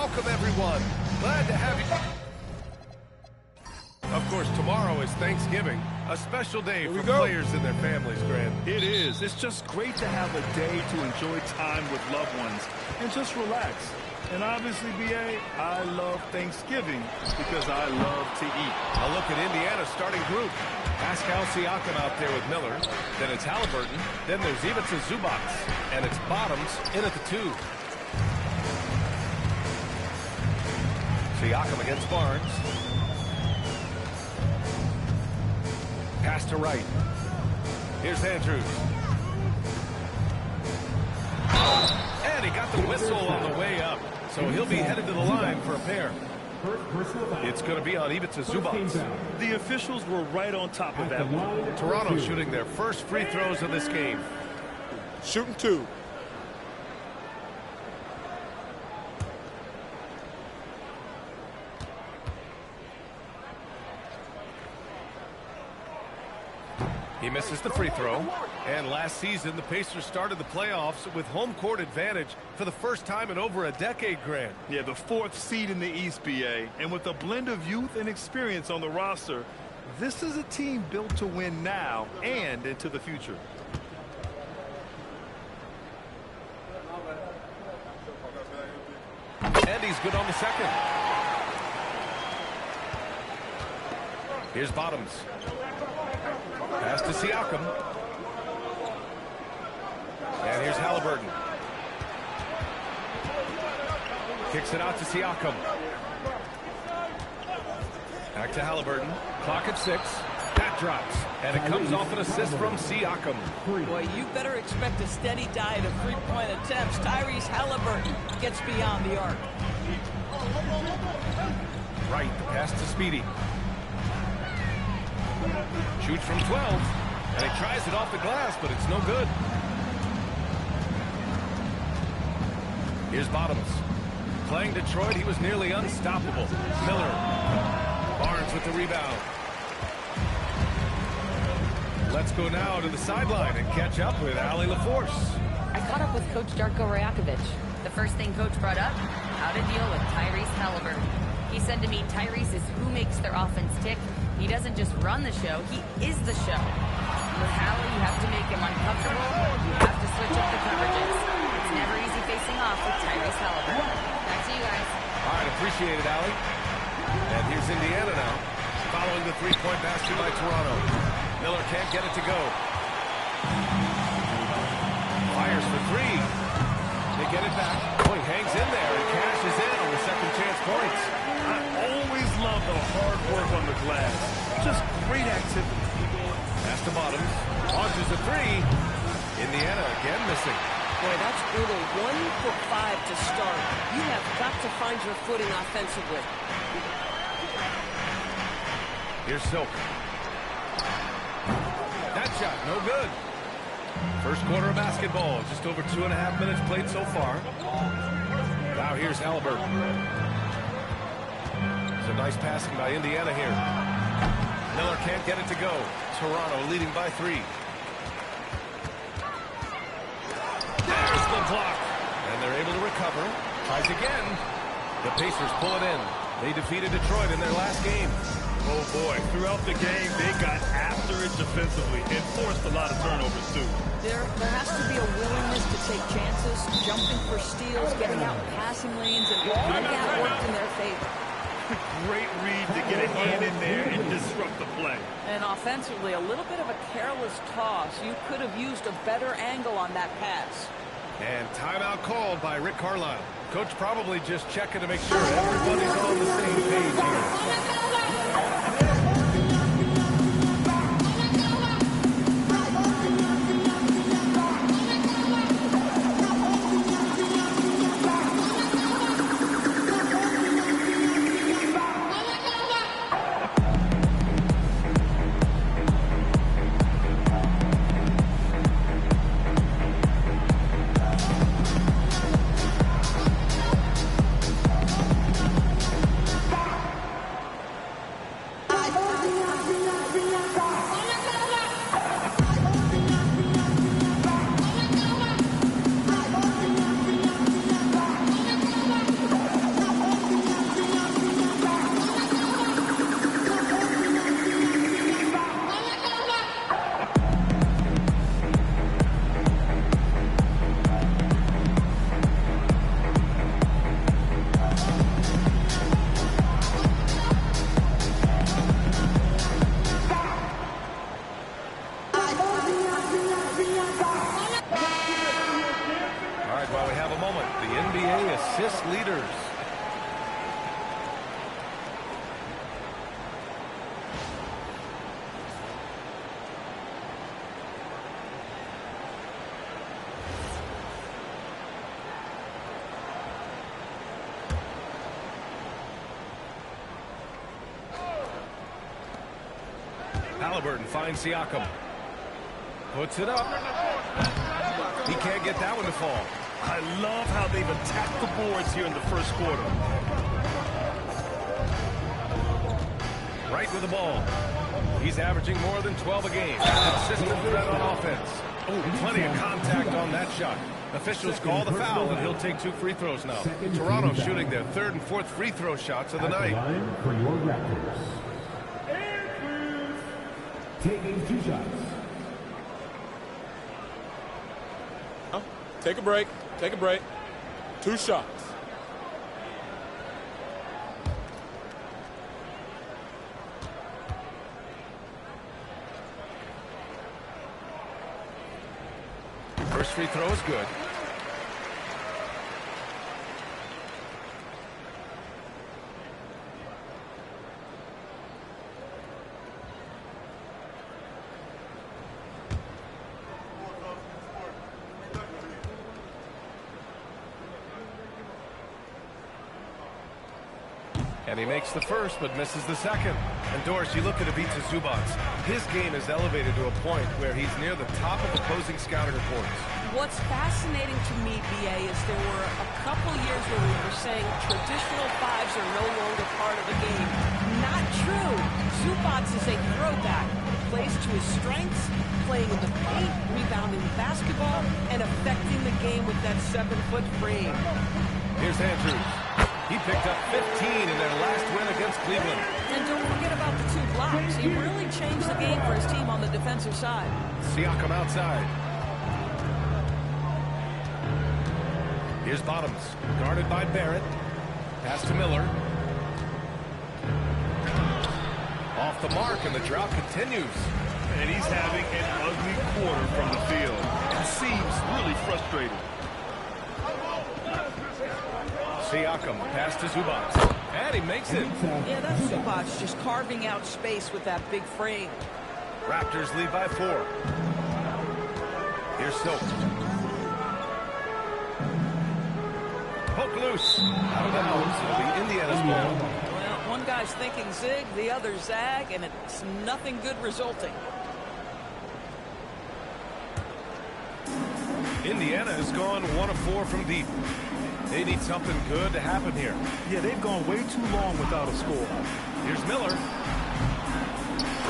welcome everyone. Glad to have you. Of course, tomorrow is Thanksgiving, a special day for players and their families, Grant. It is. It's just great to have a day to enjoy time with loved ones and just relax. And obviously, B.A., I love Thanksgiving because I love to eat. A look at Indiana's starting group. Pascal Siakam out there with Miller. Then it's Halliburton. Then there's Ivica Zubac. And it's Bottoms in at the 2. Siakam against Barnes. Pass to Wright. Here's Andrews. And he got the whistle on the way up. So he'll be headed to the line for a pair. It's going to be on Ivica Zubac. The officials were right on top of that one. Toronto shooting their first free throws of this game. Shooting 2. He misses the free throw. And last season, the Pacers started the playoffs with home court advantage for the first time in over a decade, Grant. Yeah, the 4th seed in the East, B.A. And with a blend of youth and experience on the roster, this is a team built to win now and into the future. And he's good on the second. Here's Bottoms. Pass to Siakam. And here's Halliburton. Kicks it out to Siakam. Back to Halliburton. Clock at 6. That drops. And it comes off an assist from Siakam. Boy, you better expect a steady diet of three-point attempts. Tyrese Halliburton gets beyond the arc. Right, the pass to Speedy. Shoots from 12. And he tries it off the glass, but it's no good. Here's Bottoms. Playing Detroit, he was nearly unstoppable. Miller. Barnes with the rebound. Let's go now to the sideline and catch up with Allie LaForce. I caught up with Coach Darko Rajakovic. The first thing Coach brought up, how to deal with Tyrese Halliburton. He said to me, Tyrese is who makes their offense tick. He doesn't just run the show, he is the show. With Hallie, you have to make him uncomfortable. You have to switch up the coverages. It's never easy facing off with Tyrese Halliburton. Back to you guys. All right, appreciate it, Allie. And here's Indiana now, following the three-point basket by Toronto. Miller can't get it to go. Fires for 3. They get it back. Oh, he hangs in there and cashes in on the second chance points. I always love the hard work on the glass. Just great activity. Pass to Bottoms. Launches a 3. Indiana again missing. Boy, that's brutal. 1 for 5 to start. You have got to find your footing offensively. Here's Silk. That shot, no good. First quarter of basketball, just over 2.5 minutes played so far. Now here's Halliburton. It's a nice passing by Indiana here. Miller can't get it to go. Toronto leading by 3. There's the block. And they're able to recover. Tries again. The Pacers pull it in. They defeated Detroit in their last game. Oh, boy. Throughout the game, they got after it defensively and forced a lot of turnovers, too. There has to be a willingness to take chances, jumping for steals, getting out in passing lanes, and all of that worked in their favor. Great read to get a hand in there and disrupt the play. And offensively, a little bit of a careless toss. You could have used a better angle on that pass. And timeout called by Rick Carlisle. Coach probably just checking to make sure everybody's on the same page here. talent, the NBA assist leaders. Halliburton finds Siakam. Puts it up. He can't get that one to fall. I love how they've attacked the boards here in the first quarter. Right with the ball. He's averaging more than 12 a game. Consistent threat on offense. Oh, plenty of contact on that shot. Officials call the foul, and he'll take 2 free throws now. Toronto shooting their 3rd and 4th free throw shots of the night. For your Raptors. Taking 2 shots. Take a break. Take a break. 2 shots. First free throw is good. And he makes the first, but misses the second. And Doris, you look at Ivica Zubac. His game is elevated to a point where he's near the top of opposing scouting reports. What's fascinating to me, BA, is there were a couple years where we were saying traditional 5s are no longer part of the game. Not true. Zubac is a throwback. Plays to his strengths, playing in the paint, rebounding the basketball, and affecting the game with that 7-foot frame. Here's Andrews. He picked up 15 in their last win against Cleveland. And don't forget about the 2 blocks. He really changed the game for his team on the defensive side. Siakam outside. Here's Bottoms, guarded by Barrett. Pass to Miller. Off the mark, and the drought continues. And he's having an ugly quarter from the field. It seems really frustrated. Siakam, pass to Zubac. And he makes it. Yeah, that's Zubac just carving out space with that big frame. Raptors lead by 4. Here's Silk. Poke loose. Out of bounds. It'll be Indiana's ball. Well, one guy's thinking zig, the other zag, and it's nothing good resulting. Indiana has gone 1 of 4 from deep. They need something good to happen here. Yeah, they've gone way too long without a score. Here's Miller.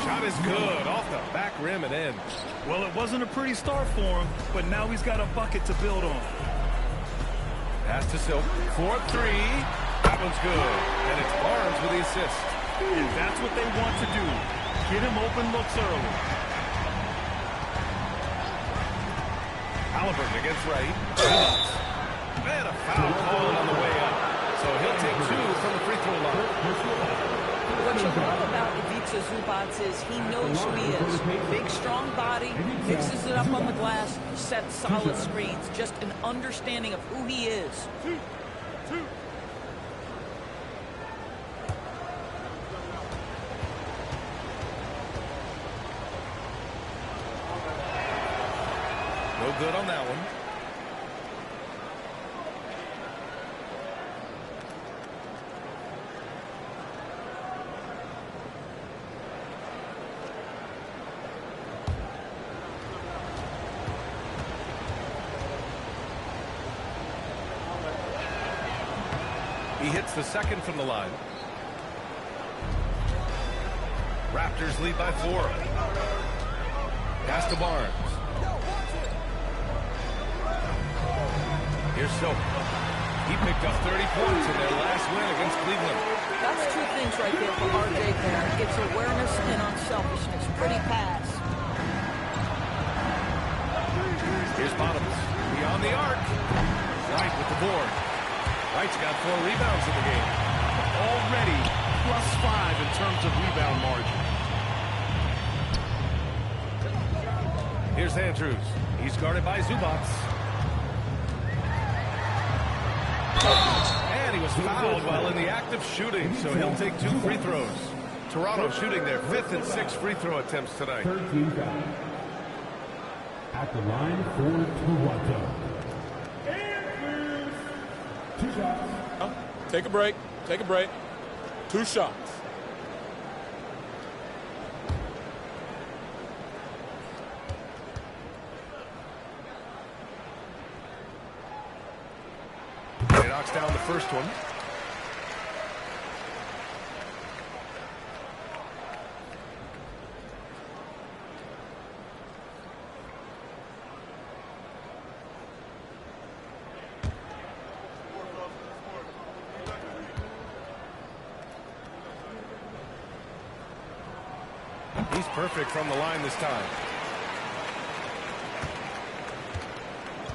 Shot is good. Off the back rim and in. Well, it wasn't a pretty start for him, but now he's got a bucket to build on. Pass to Silk. 4-3. That one's good. And it's Barnes with the assist. And that's what they want to do. Get him open looks early. Halliburton against Wright. And a foul call on the way up. So he'll take 2 from the free throw line. What you love about Ivica Zubac is he knows who he is. Big, strong body, fixes it up on the glass, sets solid screens. Just an understanding of who he is. No good on that one. He hits the second from the line. Raptors lead by 4. Pass to Barnes. Here's Silk. He picked up 30 points in their last win against Cleveland. That's 2 things right there for RJ Barrett. It's awareness and unselfishness. Pretty pass. Here's Bottoms. Beyond the arc. Wright with the board. Wright's got 4 rebounds in the game. Already +5 in terms of rebound margin. Here's Andrews. He's guarded by Zubac. was fouled while in the act of shooting, so he'll take 2 free throws. Toronto shooting their 5th and 6th free throw attempts tonight. 13 foul. At the line for Toronto. 2 shots. Take a break. Take a break. 2 shots. He knocks down the first one. He's perfect from the line this time.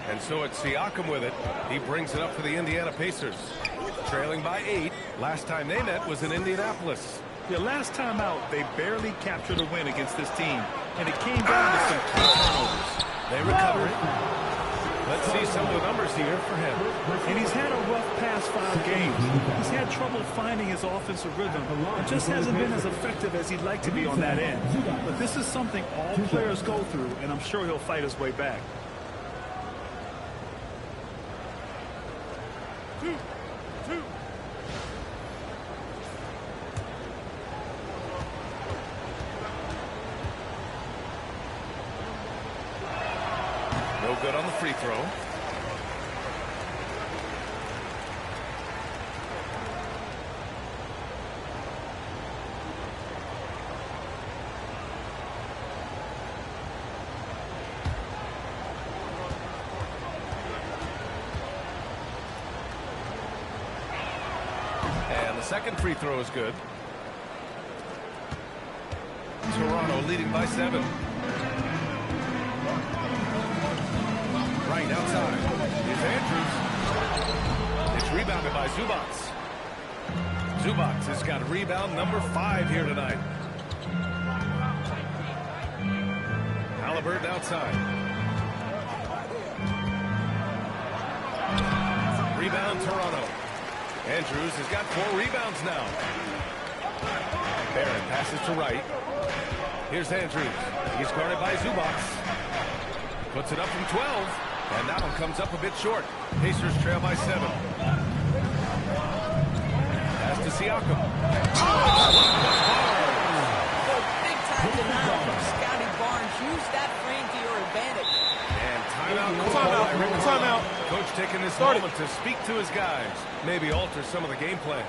And so it's Siakam with it. He brings it up for the Indiana Pacers. Trailing by 8. Last time they met was in Indianapolis. Yeah, last time out, they barely captured a win against this team. And it came down to some key turnovers. They recover it. Let's see some of the numbers here for him. And he's had a rough past 5 games. He's had trouble finding his offensive rhythm. It just hasn't been as effective as he'd like to be on that end. But this is something all players go through, and I'm sure he'll fight his way back. No good on the free throw. And the second free throw is good. Toronto leading by 7. Right outside is Andrews. It's rebounded by Zubats. Zubats has got rebound number 5 here tonight. Halliburton outside. Rebound Toronto. Andrews has got 4 rebounds now. Barron passes to right. Here's Andrews. He's guarded by Zubats. Puts it up from 12. And that one comes up a bit short. Pacers trail by 7. Pass to Siakam. Big time denial from Scotty Barnes. Use that frame to your advantage. And timeout. Timeout. Coach taking this moment to speak to his guys. Maybe alter some of the game plan.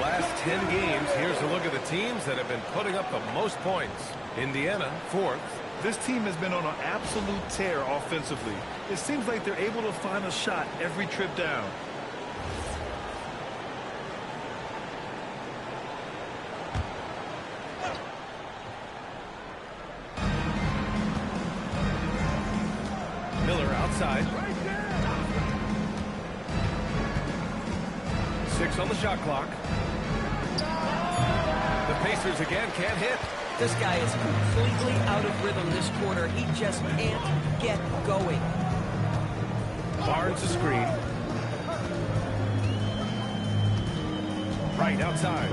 last 10 games, here's a look at the teams that have been putting up the most points. Indiana, 4th. This team has been on an absolute tear offensively. It seems like they're able to find a shot every trip down. Miller outside. 6 on the shot clock. The Pacers again can't hit. This guy is completely out of rhythm this quarter. He just can't get going. Barnes a screen. Right outside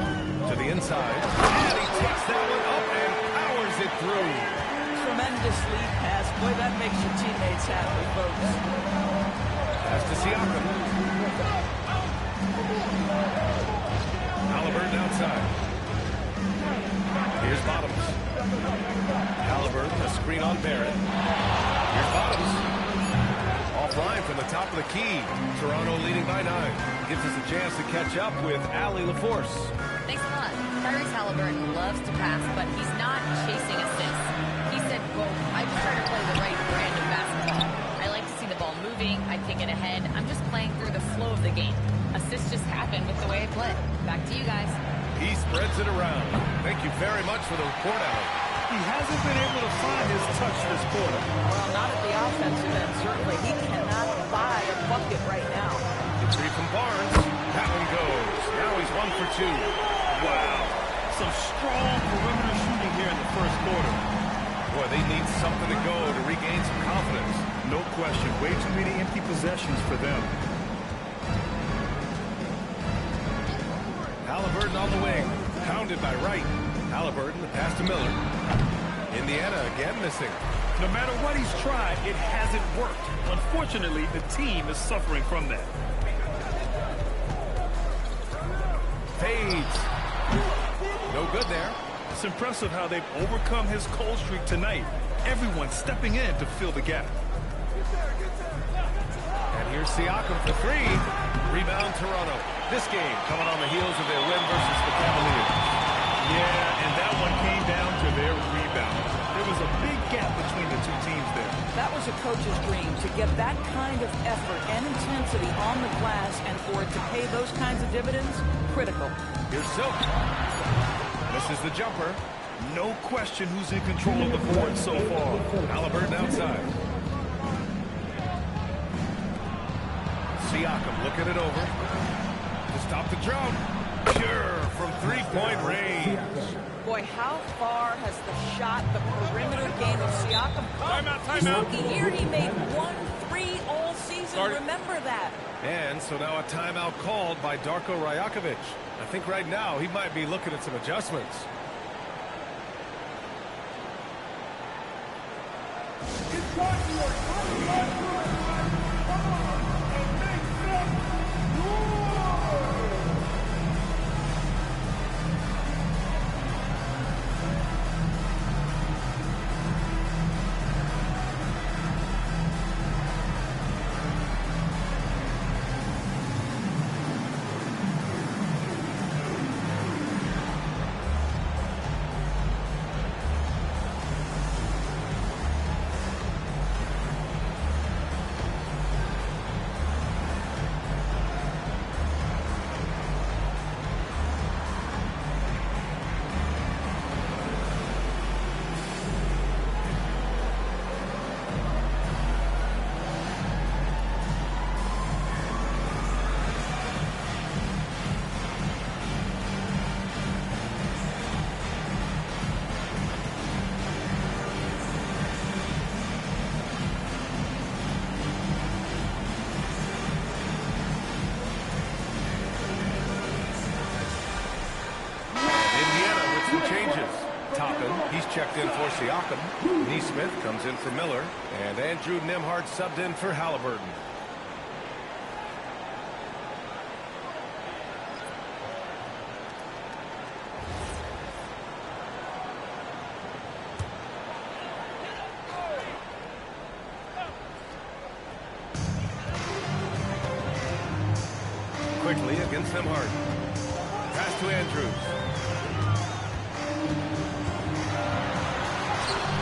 to the inside. And he takes that one up and powers it through. Tremendous lead pass. Boy, that makes your teammates happy, folks. Pass to Siakam. Halliburton outside. Here's Bottoms. Halliburton, a screen on Barrett. Here's Bottoms. Offline from the top of the key. Toronto leading by 9. Gives us a chance to catch up with Allie LaForce. Thanks a lot. Tyrese Halliburton loves to pass, but he's not chasing assists. He said, quote, I just try to play the right brand of basketball. I like to see the ball moving. I kick it ahead. I'm just playing through the flow of the game. Assists just happen with the way I play. Back to you guys. He spreads it around. Thank you very much for the report, Allie. He hasn't been able to find his touch this quarter. Well, not at the offensive end, certainly. He cannot buy a bucket right now. The three from Barnes. That one goes. Now he's 1 for 2. Wow. Some strong perimeter shooting here in the first quarter. Boy, they need something to go to regain some confidence. No question. Way too many empty possessions for them. Halliburton on the wing. Pounded by Wright. Halliburton, the pass to Miller. Indiana again missing. No matter what he's tried, it hasn't worked. Unfortunately, the team is suffering from that. Fades. No good there. It's impressive how they've overcome his cold streak tonight. Everyone stepping in to fill the gap. And here's Siakam for 3. Rebound Toronto. This game coming on the heels of their win versus the Cavaliers. Yeah, and that one came down to their rebound. There was a big gap between the two teams there. That was a coach's dream, to get that kind of effort and intensity on the glass, and for it to pay those kinds of dividends, critical. Here's Silk. Misses the jumper. No question who's in control of the board so far. Halliburton outside. Siakam looking it over. To stop the drought. Pure from three-point range. Boy, how far has the shot, the perimeter game of Siakam come? This rookie year, he made 1 3 all season. Remember that. And so now a timeout called by Darko Rajakovic. I think right now he might be looking at some adjustments. He's checked in for Siakam. Nesmith comes in for Miller. And Andrew Nembhard subbed in for Halliburton. Quickly against Nembhard. Pass to Andrews.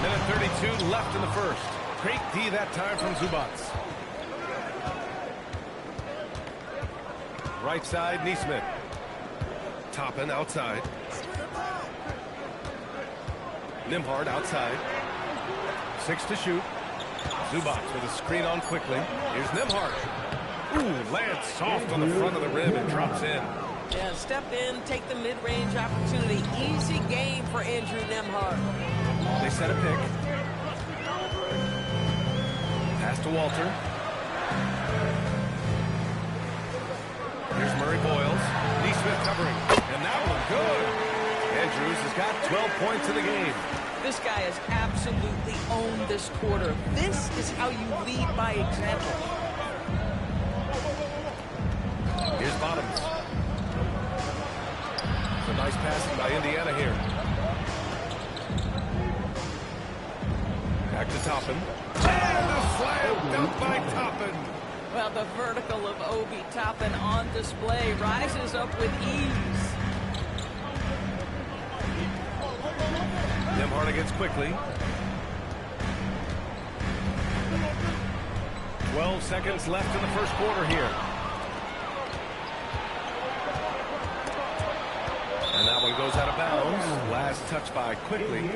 Minute 32 left in the first. Great D that time from Zubac. Right side, Nesmith. Toppin outside. Nembhard outside. 6 to shoot. Zubac with a screen on quickly. Here's Nembhard. Ooh, lands soft on the front of the rim and drops in. Yeah, step in, take the mid-range opportunity. Easy game for Andrew Nembhard. They set a pick. Pass to Walter. Here's Murray Boyles. Neesmith covering. And that one good. Andrews has got 12 points in the game. This guy has absolutely owned this quarter. This is how you lead by example. Here's Bottoms. It's a nice passing by Indiana here. Back to Toppin. And a slam dunk by Toppin. Well, the vertical of Obi Toppin on display rises up with ease. Nembhard against quickly. 12 seconds left in the first quarter here. And that one goes out of bounds. Last touch by quickly.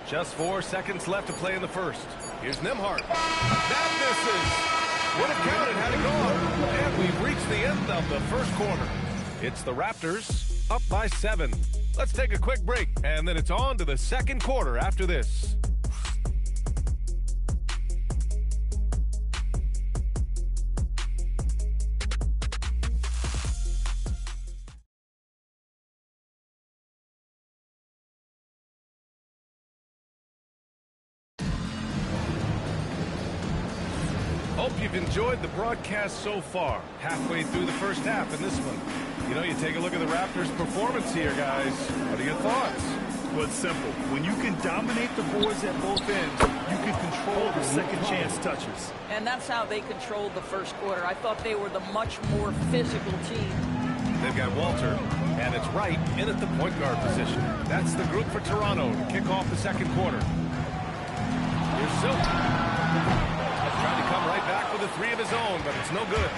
Just 4 seconds left to play in the first. Here's Nembhard. That misses. Would have counted had it gone. And we've reached the end of the first quarter. It's the Raptors up by 7. Let's take a quick break, and then it's on to the second quarter after this. Hope you've enjoyed the broadcast so far. Halfway through the first half in this one. You know, you take a look at the Raptors' performance here, guys. What are your thoughts? Well, it's simple. When you can dominate the boards at both ends, you can control the second chance touches. And that's how they controlled the first quarter. I thought they were the much more physical team. They've got Walter, and it's Wright in at the point guard position. That's the group for Toronto to kick off the second quarter. Here's Silk. Trying to come right back with a three of his own, but it's no good.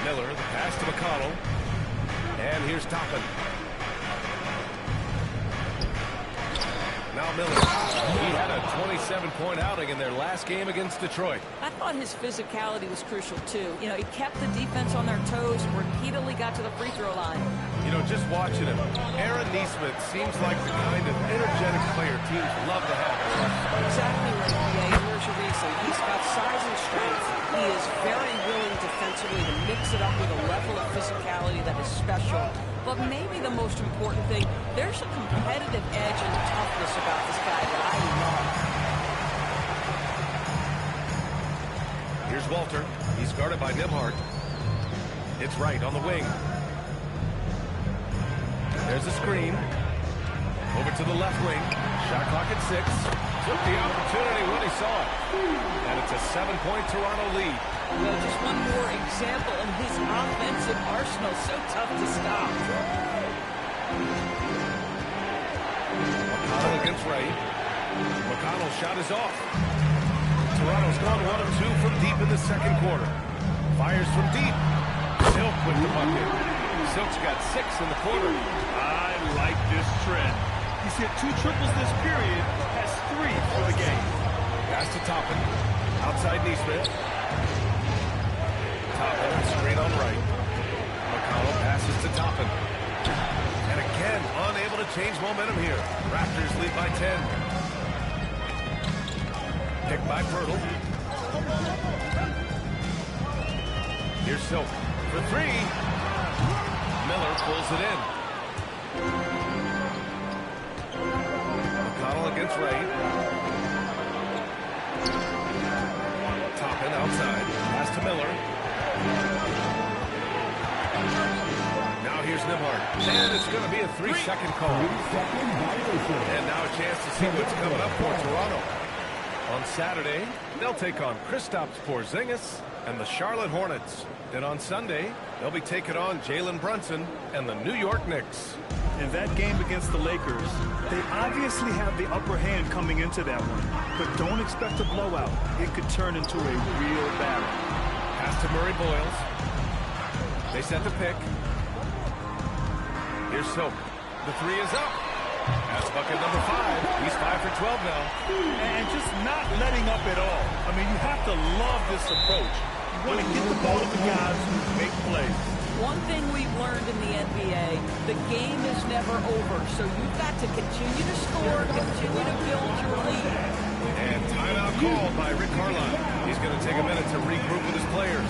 Miller, the pass to McConnell. And here's Toppin. Now Miller. He had a 27-point outing in their last game against Detroit. I thought his physicality was crucial, too. You know, he kept the defense on their toes and repeatedly got to the free throw line. You know, just watching him, Aaron Neesmith seems like the kind of energetic player teams love to have. Exactly right, B.A. Here's your reason. He's got size and strength. He is very willing defensively to mix it up with a level of physicality that is special. But maybe the most important thing, there's a competitive edge and toughness about this guy that I love. Here's Walter. He's guarded by Nembhard. It's Wright on the wing. There's a screen. Over to the left wing. Shot clock at 6. Took the opportunity when he saw it. And it's a 7-point Toronto lead. Well, just one more example in his offensive arsenal. So tough to stop. McConnell against Wright. McConnell's shot is off. Toronto's gone 1 of 2 from deep in the second quarter. Fires from deep. Silk with the bucket. Silk's got 6 in the quarter. I like this trend. He's hit 2 triples this period, has 3 for the game. Pass to Toppin. Outside Neesmith. Toppin, screen on Wright. McConnell passes to Toppin. And again, unable to change momentum here. Raptors lead by 10. Picked by Pirtle. Here's Silk for 3. Miller pulls it in. McConnell against Wright. Toppin outside. Pass to Miller. Now here's Nembhard. And it's going to be a 3-second call. And now a chance to see what's coming up for Toronto. On Saturday, they'll take on Kristaps Porzingis and the Charlotte Hornets. Then on Sunday, they'll be taking on Jalen Brunson and the New York Knicks. In that game against the Lakers, they obviously have the upper hand coming into that one. But don't expect a blowout. It could turn into a real battle. Pass to Murray Boyles. They set the pick. Here's Silk. The 3 is up. That's bucket number 5. He's 5 for 12 now. And just not letting up at all. I mean, you have to love this approach. You want to get the ball to the guys who make plays. One thing we've learned in the NBA, the game is never over, so you've got to continue to score, continue to build your lead. And timeout called by Rick Carlisle. He's going to take a minute to regroup with his players.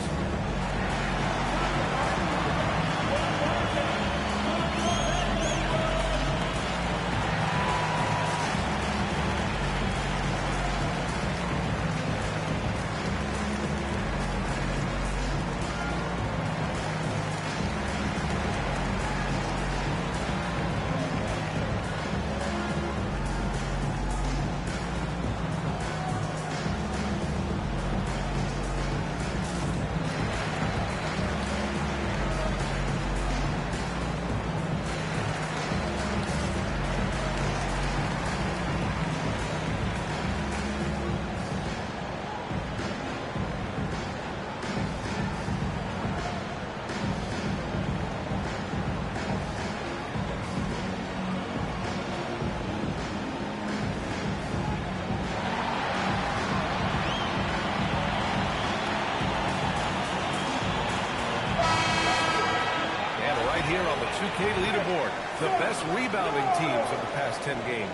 Here on the 2K leaderboard, the best rebounding teams of the past 10 games.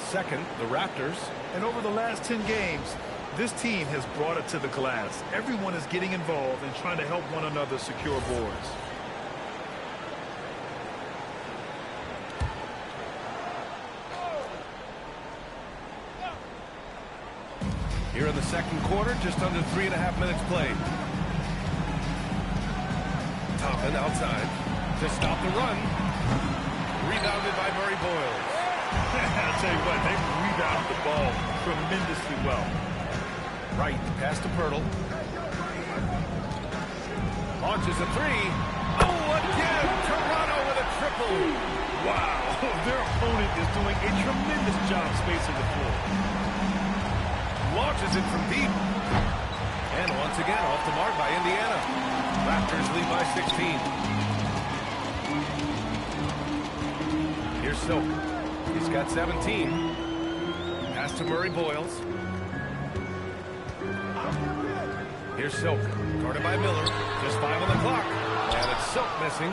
Second, the Raptors. And over the last 10 games, this team has brought it to the glass. Everyone is getting involved and trying to help one another secure boards. Here in the second quarter, just under 3.5 minutes played. Toppin outside to stop the run. Rebounded by Murray Boyles. I'll tell you what, they rebounded the ball tremendously well. Right, pass to Pirtle. Launches a three. Oh, again! Toronto with a triple. Wow, their opponent is doing a tremendous job spacing the floor. Launches it from deep. And once again, off the mark by Indiana. Raptors lead by 16. Here's Silk. He's got 17. Pass to Murray Boyles. Here's Silk. Guarded by Miller. Just 5 on the clock. And it's Silk missing.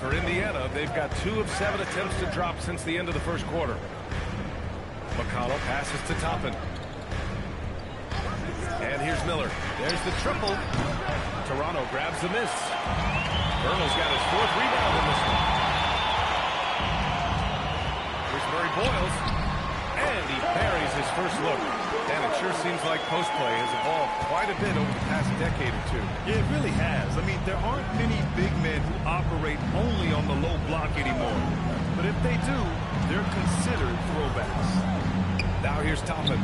For Indiana, they've got 2 of 7 attempts to drop since the end of the first quarter. McConnell passes to Toppin. And here's Miller. There's the triple. Toronto grabs the miss. Vernal's got his 4th rebound in this one. Here's Murray Boyles. And he buries his first look. And it sure seems like post play has evolved quite a bit over the past decade or two. Yeah, it really has. I mean, there aren't many big men who operate only on the low block anymore. But if they do, they're considered throwbacks. Now here's Toppin.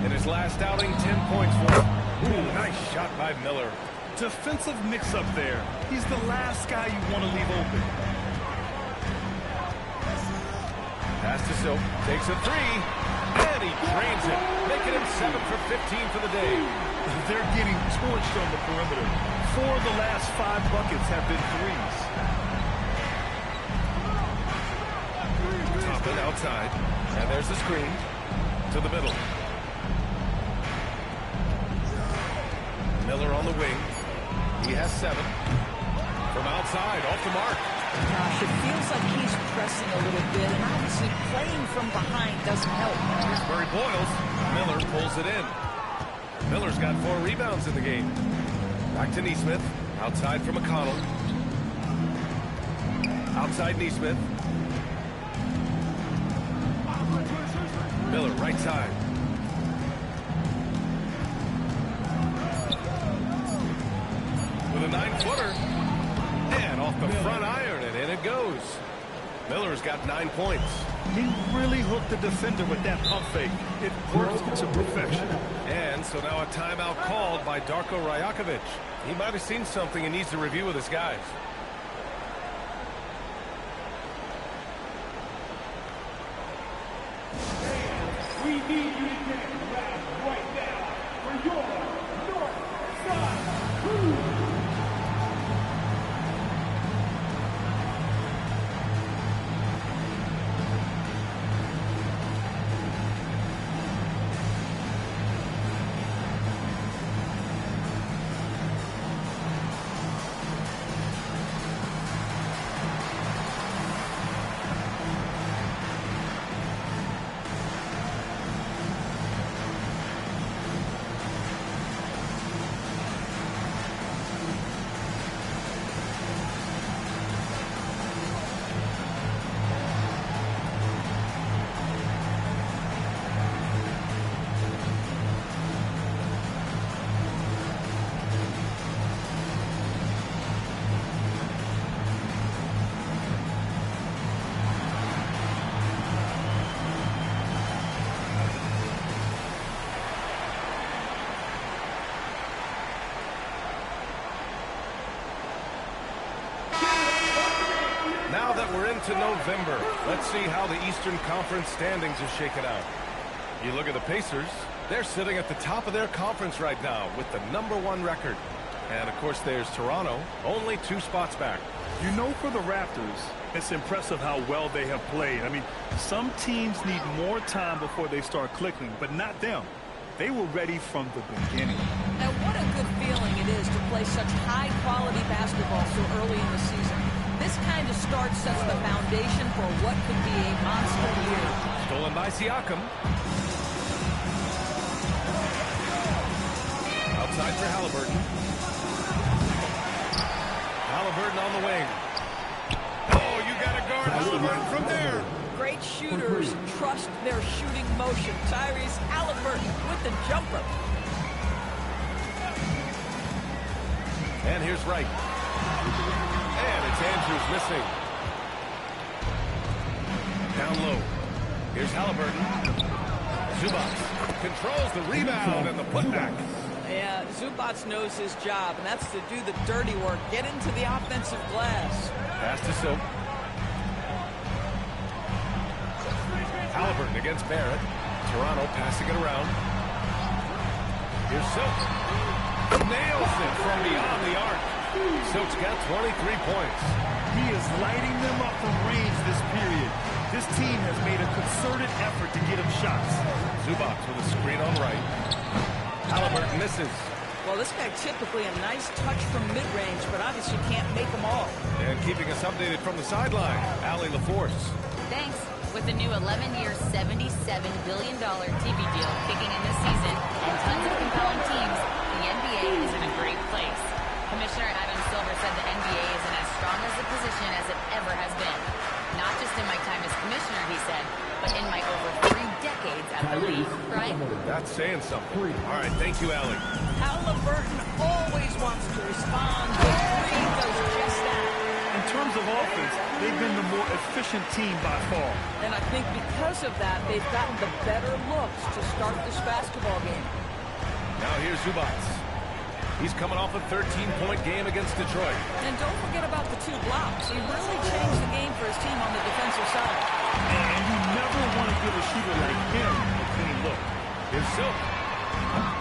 In his last outing, 10 points for him. Ooh, nice shot by Miller. Defensive mix-up there. He's the last guy you want to leave open. Pass to Silk. Takes a three. And he drains it, making him 7 for 15 for the day. They're getting torched on the perimeter. 4 of the last 5 buckets have been threes. Toppin outside. And there's the screen. To the middle. Miller on the wing. He has 7. From outside, off the mark. Gosh, it feels like he's pressing a little bit, and obviously playing from behind doesn't help. Here's Murray Boyles. Miller pulls it in. Miller's got 4 rebounds in the game. Back to Nesmith. Outside from McConnell. Outside Nesmith. Miller, right side. With a 9-footer. And off the front iron, and in it goes. Miller's got 9 points. He really hooked the defender with that pump fake. It worked to perfection. And so now a timeout called by Darko Rajakovic. He might have seen something he needs to review with his guys. We need you to get loud right now for your North Side Crew. Now that we're into November, let's see how the Eastern Conference standings are shaken out. You look at the Pacers, they're sitting at the top of their conference right now with the #1 record. And, of course, there's Toronto, only 2 spots back. You know, for the Raptors, it's impressive how well they have played. I mean, some teams need more time before they start clicking, but not them. They were ready from the beginning. And what a good feeling it is to play such high-quality basketball so early in the season. This kind of start sets the foundation for what could be a monster year. Stolen by Siakam. Outside for Halliburton. Halliburton on the wing. Oh, you got to guard Halliburton from there. Great shooters trust their shooting motion. Tyrese Halliburton with the jumper. And here's Wright. And it's Andrews missing. Down low. Here's Halliburton. Zubac controls the rebound and the putback. Yeah, Zubac knows his job, and that's to do the dirty work. Get into the offensive glass. Pass to Silk. Halliburton against Barrett. Toronto passing it around. Here's Silk. Nails it from beyond the arc. Silk's got 23 points. He is lighting them up from range this period. This team has made a concerted effort to get him shots. Zubac with a screen on right. Halliburton misses. Well, this guy typically a nice touch from mid-range, but obviously can't make them all. And keeping us updated from the sideline, Allie LaForce. Thanks. With a new 11-year, $77 billion TV deal kicking in this season and tons of compelling teams, the NBA is in a great place. Commissioner Adam Silver said the NBA is in as strong as a position as it ever has been. Not just in my time as commissioner, he said, but in my over 3 decades at the league, right? That's saying something. All right, thank you, Allie. Halliburton always wants to respond. The three does just that. In terms of offense, they've been the more efficient team by far. And I think because of that, they've gotten the better looks to start this basketball game. Now here's Zubac. He's coming off a 13-point game against Detroit. And don't forget about the 2 blocks. He really changed the game for his team on the defensive side. And you never want to give a shooter like him a clean look. Here's Silk.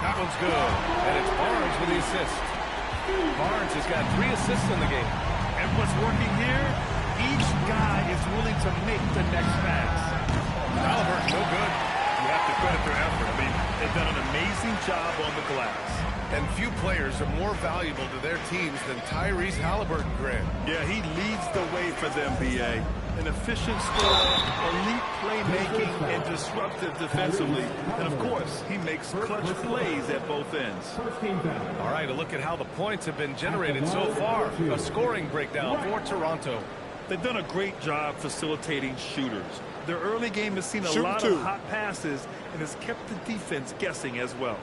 That one's good. And it's Barnes with the assist. Barnes has got 3 assists in the game. And what's working here? Each guy is willing to make the next pass. Halliburton, no good. You have to credit their effort. I mean, they've done an amazing job on the glass. And few players are more valuable to their teams than Tyrese Halliburton, Grant. Yeah, he leads the way for them, B.A. An efficient scorer, elite playmaking, and disruptive defensively. And, of course, he makes clutch plays at both ends. All right, a look at how the points have been generated so far. A scoring breakdown for Toronto. They've done a great job facilitating shooters. Their early game has seen a lot of hot passes and has kept the defense guessing as well.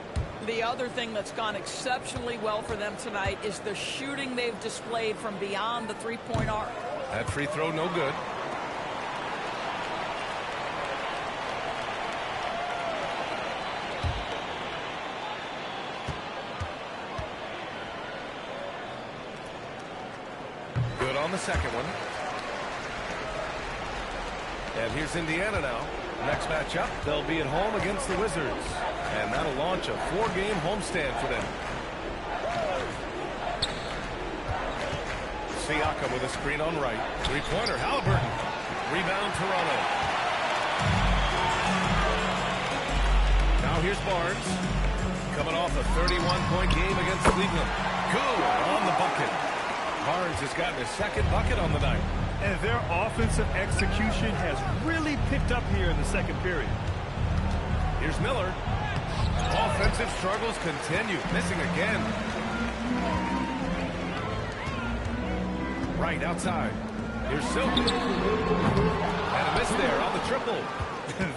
The other thing that's gone exceptionally well for them tonight is the shooting they've displayed from beyond the 3-point arc. That free throw, no good. Good on the second one. And here's Indiana now. Next matchup, they'll be at home against the Wizards. And that'll launch a 4-game homestand for them. Siakam with a screen on right. 3-pointer, Halliburton. Rebound, Toronto. Now here's Barnes. Coming off a 31-point game against Cleveland. Good on the bucket. Barnes has gotten his 2nd bucket on the night. And their offensive execution has really picked up here in the 2nd period. Here's Miller. Offensive struggles continue. Missing again. Right outside. Here's Silk. And a miss there on the triple.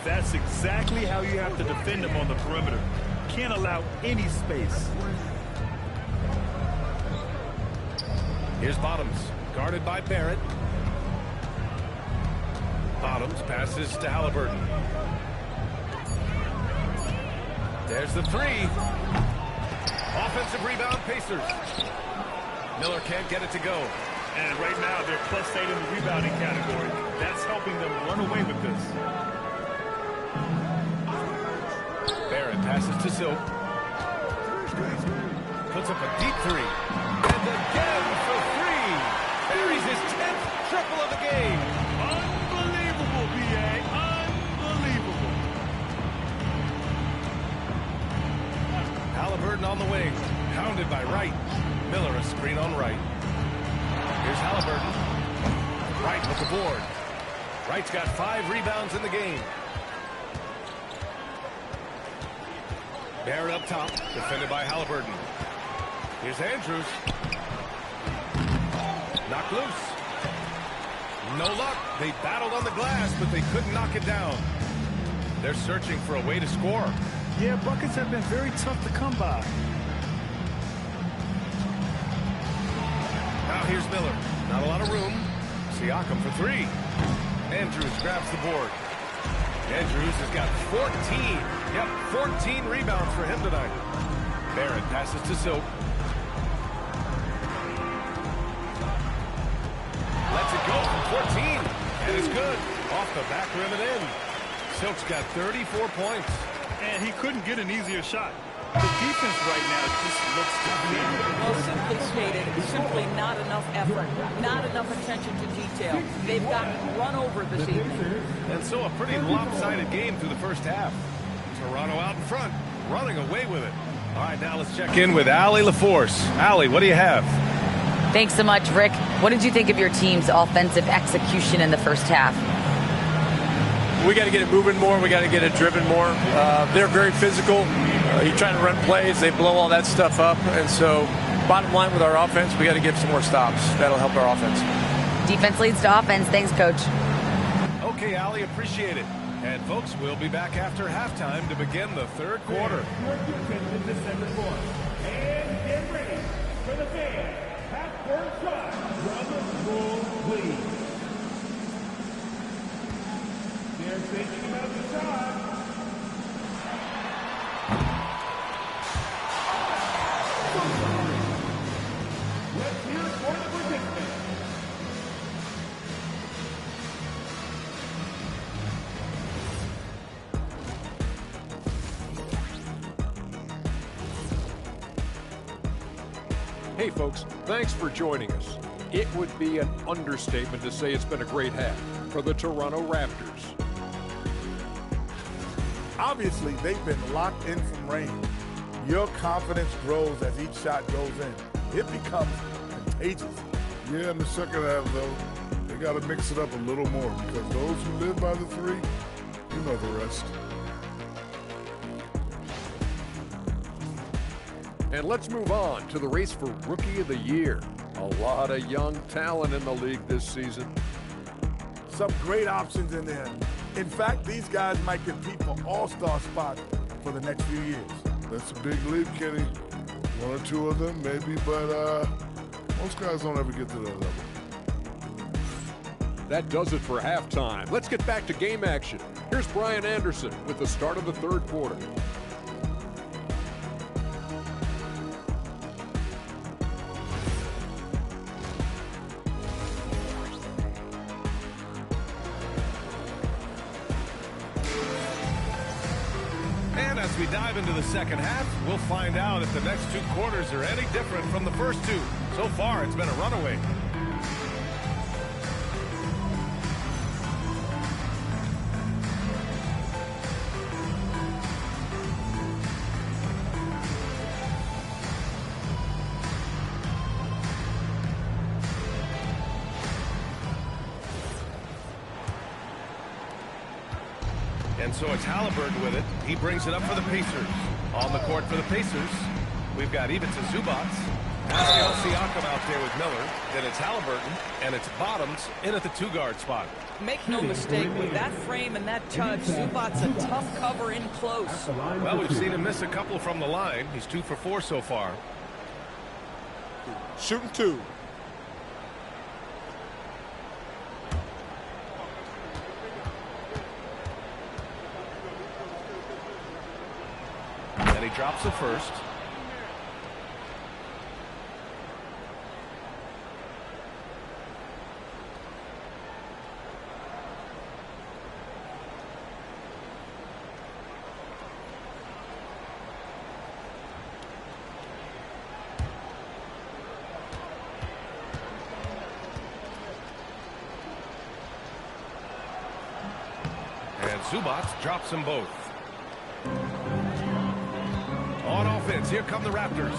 That's exactly how you have to defend him on the perimeter. Can't allow any space. Here's Bottoms. Guarded by Barrett. Bottoms passes to Halliburton. There's the 3. Offensive rebound, Pacers. Miller can't get it to go. And right now, they're +8 in the rebounding category. That's helping them run away with this. Barrett passes to Silk. Puts up a deep three. And again for three. Buries his 10th triple of the game. Unbelievable, B.A. Unbelievable. Halliburton on the wing. Pounded by Wright. Miller a screen on Wright. Here's Halliburton. Wright with the board. Wright's got 5 rebounds in the game. Barrett up top, defended by Halliburton. Here's Andrews. Knocked loose. No luck. They battled on the glass, but they couldn't knock it down. They're searching for a way to score. Yeah, buckets have been very tough to come by. Now here's Miller. Not a lot of room. Siakam for 3. Andrews grabs the board. Andrews has got 14. Yep, 14 rebounds for him tonight. Barrett passes to Silk. Lets it go from 14. And it's good. Off the back rim and in. Silk's got 34 points. And he couldn't get an easier shot. The defense right now just looks defeated. Well, simply stated, simply not enough effort, not enough attention to detail. They've gotten run over this evening. And so a pretty lopsided game through the first half. Toronto out in front, running away with it. All right, now let's check in with Allie LaForce. Allie, what do you have? Thanks so much, Rick. What did you think of your team's offensive execution in the first half? We got to get it moving more. We got to get it driven more. They're very physical. You're trying to run plays. They blow all that stuff up. And so bottom line with our offense, we got to get some more stops. That'll help our offense. Defense leads to offense. Thanks, Coach. Okay, Allie, appreciate it. And, folks, we'll be back after halftime to begin the third quarter. Your defense in the center court. And get ready for the fans. Half-court shot from the Bulls lead. They're thinking about the shot. Let's hear it for the participants. Hey folks, thanks for joining us. It would be an understatement to say it's been a great half for the Toronto Raptors. Obviously, they've been locked in from rain. Your confidence grows as each shot goes in. It becomes contagious. Yeah, in the second half, though, they got to mix it up a little more because those who live by the three, you know the rest. And let's move on to the race for Rookie of the Year. A lot of young talent in the league this season. Some great options in there. In fact, these guys might compete for all-star spots for the next few years. That's a big leap, Kenny. One or two of them, maybe, but most guys don't ever get to that level. That does it for halftime. Let's get back to game action. Here's Brian Anderson with the start of the third quarter. As we dive into the second half, we'll find out if the next 2 quarters are any different from the first 2. So far, it's been a runaway. And so it's Halliburton with it. He brings it up for the Pacers. On the court for the Pacers, we've got Ivica Zubac. Pascal Siakam out there with Miller. Then it's Halliburton, and it's Bottoms in at the 2-guard spot. Make no mistake, with that frame and that touch, Zubac's a tough cover in close. Well, we've seen him miss a couple from the line. He's 2 for 4 so far. Shooting 2. And he drops the first. Zubac drops them both. On offense, here come the Raptors.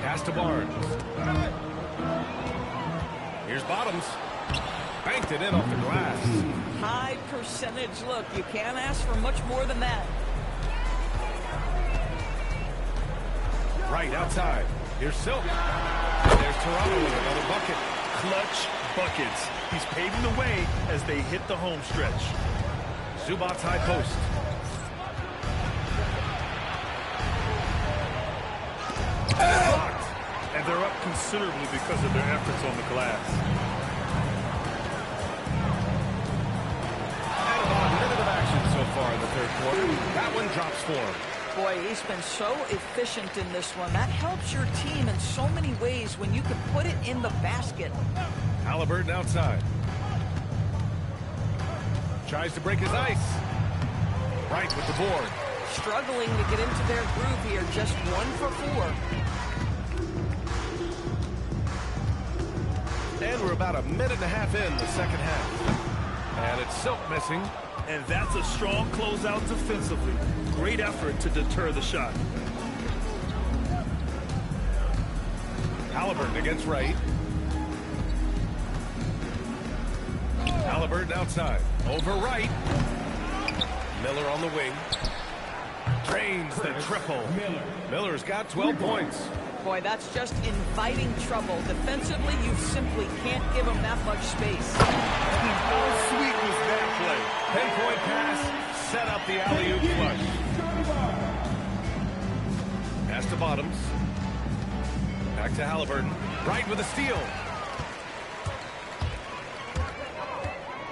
Pass to Barnes. Here's Bottoms. Banked it in off the glass. High percentage look. You can't ask for much more than that. Right outside. Here's Silk. There's Toronto with another bucket. Clutch buckets. He's paving the way as they hit the home stretch. Zubac's high post. Blocked. And they're up considerably because of their efforts on the glass. And about a minute of action so far in the third quarter. That one drops for him. Boy, he's been so efficient in this one. That helps your team in so many ways when you can put it in the basket. Halliburton outside. Tries to break his ice. Right with the board. Struggling to get into their groove here. Just 1 for 4. And we're about a minute and a half in the second half. And it's Silk missing. And that's a strong closeout defensively. Great effort to deter the shot. Halliburton against Wright. Halliburton outside. Over Wright. Miller on the wing. Drains the triple. Miller's got 12 points. Boy, that's just inviting trouble. Defensively, you simply can't give him that much space. How sweet was that play? Pinpoint pass. Set up the alley-oop flush. Pass to Bottoms. Back to Halliburton. Right with a steal.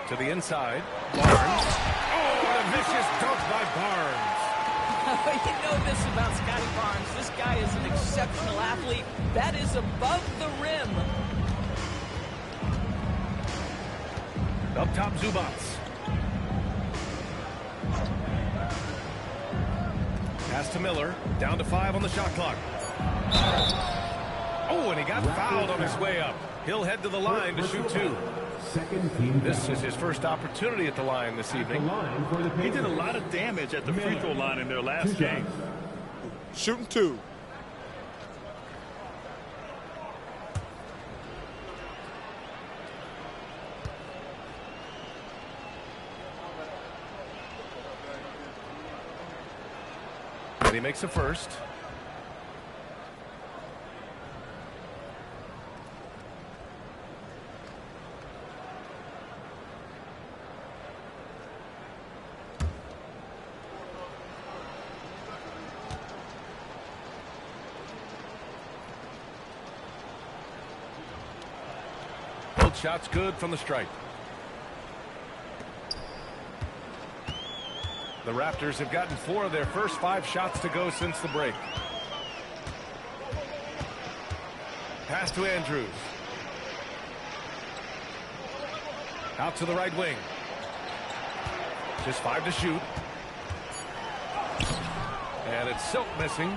To the inside. Barnes. Oh, what a vicious dunk by Barnes. You know this about Scotty Barnes. This guy is an exceptional athlete. That is above the rim. Up top, Zubac. Pass to Miller. Down to 5 on the shot clock. Oh, and he got fouled on his way up. He'll head to the line to shoot 2. This is his first opportunity at the line this evening. He did a lot of damage at the free throw line in their last game. Shooting 2. And he makes a first. Shot's good from the stripe. The Raptors have gotten 4 of their first 5 shots to go since the break. Pass to Andrews. Out to the right wing. Just 5 to shoot. And it's Silk missing.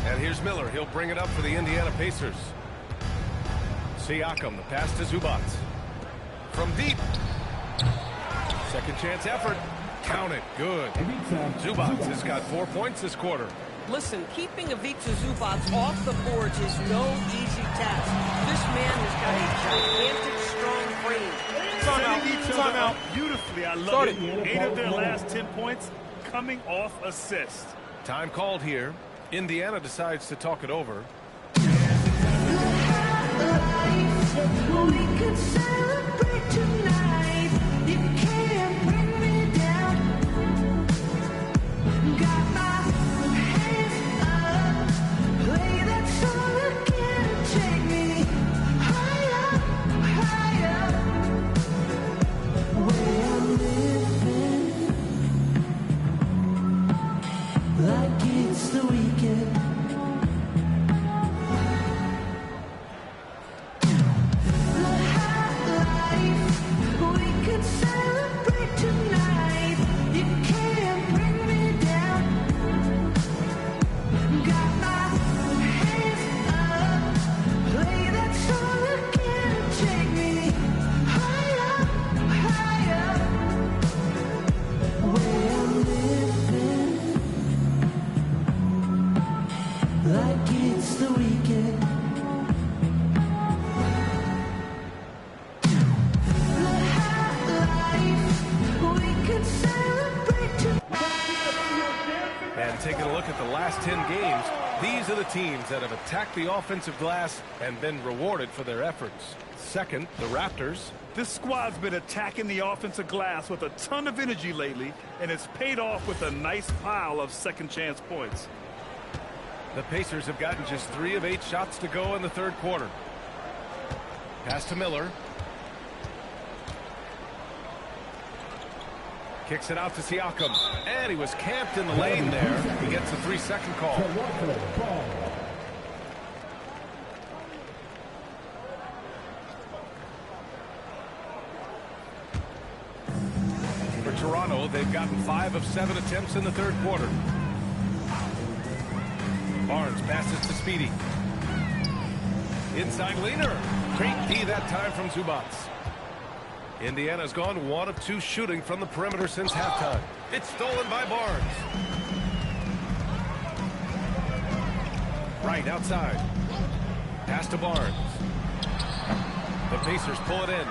And here's Miller. He'll bring it up for the Indiana Pacers. Siakam, the pass to Zubac. From deep. Second chance effort. Count it. Good. Zubac has got 4 points this quarter. Listen, keeping Ivica Zubac off the boards is no easy task. This man has got a gigantic, strong frame. Time out. Beautifully, I love it. 8 of their last 10 points coming off assist. Time called here. Indiana decides to talk it over. We could celebrate tonight. You can't bring me down. Got my hands up. Play that song again. Take me higher, higher. Where I'm living like it's the weekend. it's the weekend. The high life, we could celebrate And taking a look at the last 10 games, these are the teams that have attacked the offensive glass and been rewarded for their efforts. Second, the Raptors. This squad's been attacking the offensive glass with a ton of energy lately, and it's paid off with a nice pile of second chance points. The Pacers have gotten just 3 of 8 shots to go in the third quarter. Pass to Miller. Kicks it out to Siakam. And he was camped in the lane there. He gets a 3-second call. For Toronto, they've gotten 5 of 7 attempts in the third quarter. Barnes passes to Speedy. Inside leaner. Great D that time from Zubats. Indiana's gone 1 of 2 shooting from the perimeter since halftime. It's stolen by Barnes. Right outside. Pass to Barnes. The Pacers pull it in.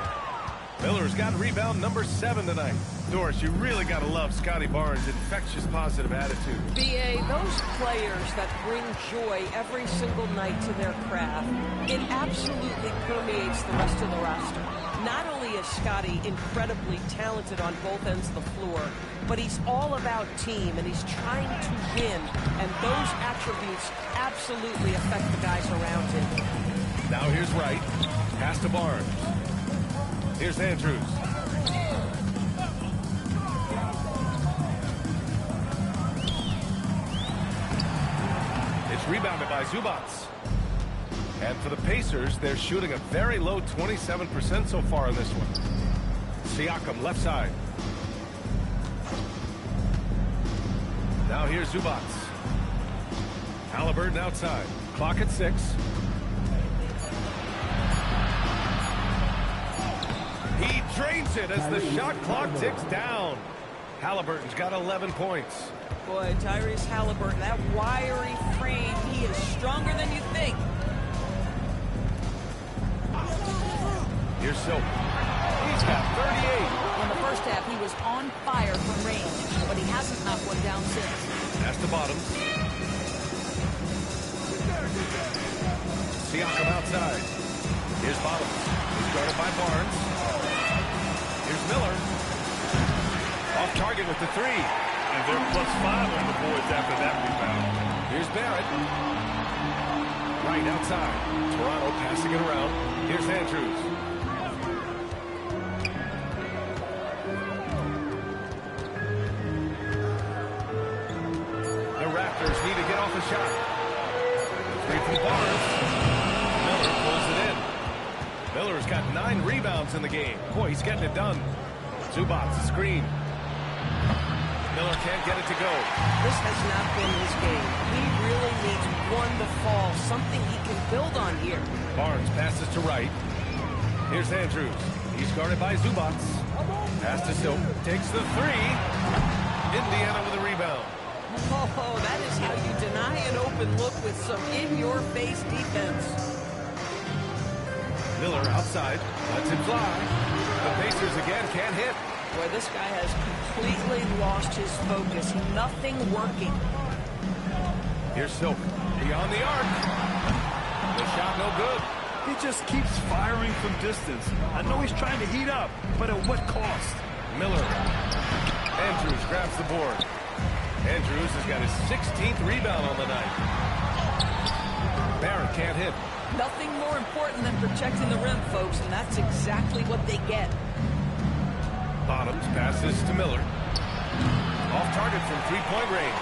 Miller's got rebound number 7 tonight. Doris, you really got to love Scotty Barnes' infectious positive attitude. BA, those players that bring joy every single night to their craft, it absolutely permeates the rest of the roster. Not only is Scotty incredibly talented on both ends of the floor, but he's all about team, and he's trying to win, and those attributes absolutely affect the guys around him. Now here's Wright. Pass to Barnes. Here's Andrews. It's rebounded by Zubats. And for the Pacers, they're shooting a very low 27% so far in this one. Siakam left side. Now here's Zubats. Halliburton outside. Clock at 6. He drains it as the shot clock ticks down. Halliburton's got 11 points. Boy, Tyrese Halliburton, that wiry frame, he is stronger than you think. Here's Silk. He's got 38. In the first half, he was on fire from range, but he hasn't knocked one down since. Pass to Bottoms. Siakam outside. Here's Bottoms. He's guarded by Barnes. Here's Miller. Off target with the 3. And they're +5 on the boards after that rebound. Here's Barrett. Right outside. Toronto passing it around. Here's Andrews. The Raptors need to get off a shot. 3 from Barnes. Miller pulls it in. Miller's got 9 rebounds in the game. Boy, he's getting it done. Zubats, a screen. Miller can't get it to go. This has not been his game. He really needs one to fall, something he can build on here. Barnes passes to Wright. Here's Andrews. He's guarded by Zubats. Pass to Silk. Takes the 3. Indiana with a rebound. Oh, that is how you deny an open look with some in-your-face defense. Miller outside. Lets it fly. The Pacers again can't hit. Boy, this guy has completely lost his focus. Nothing working. Here's Silk. Beyond the arc. The shot no good. He just keeps firing from distance. I know he's trying to heat up, but at what cost? Miller. Andrews grabs the board. Andrews has got his 16th rebound on the night. Barrett can't hit. Nothing more important than protecting the rim, folks, and that's exactly what they get. Bottoms passes to Miller. Off target from 3-point range.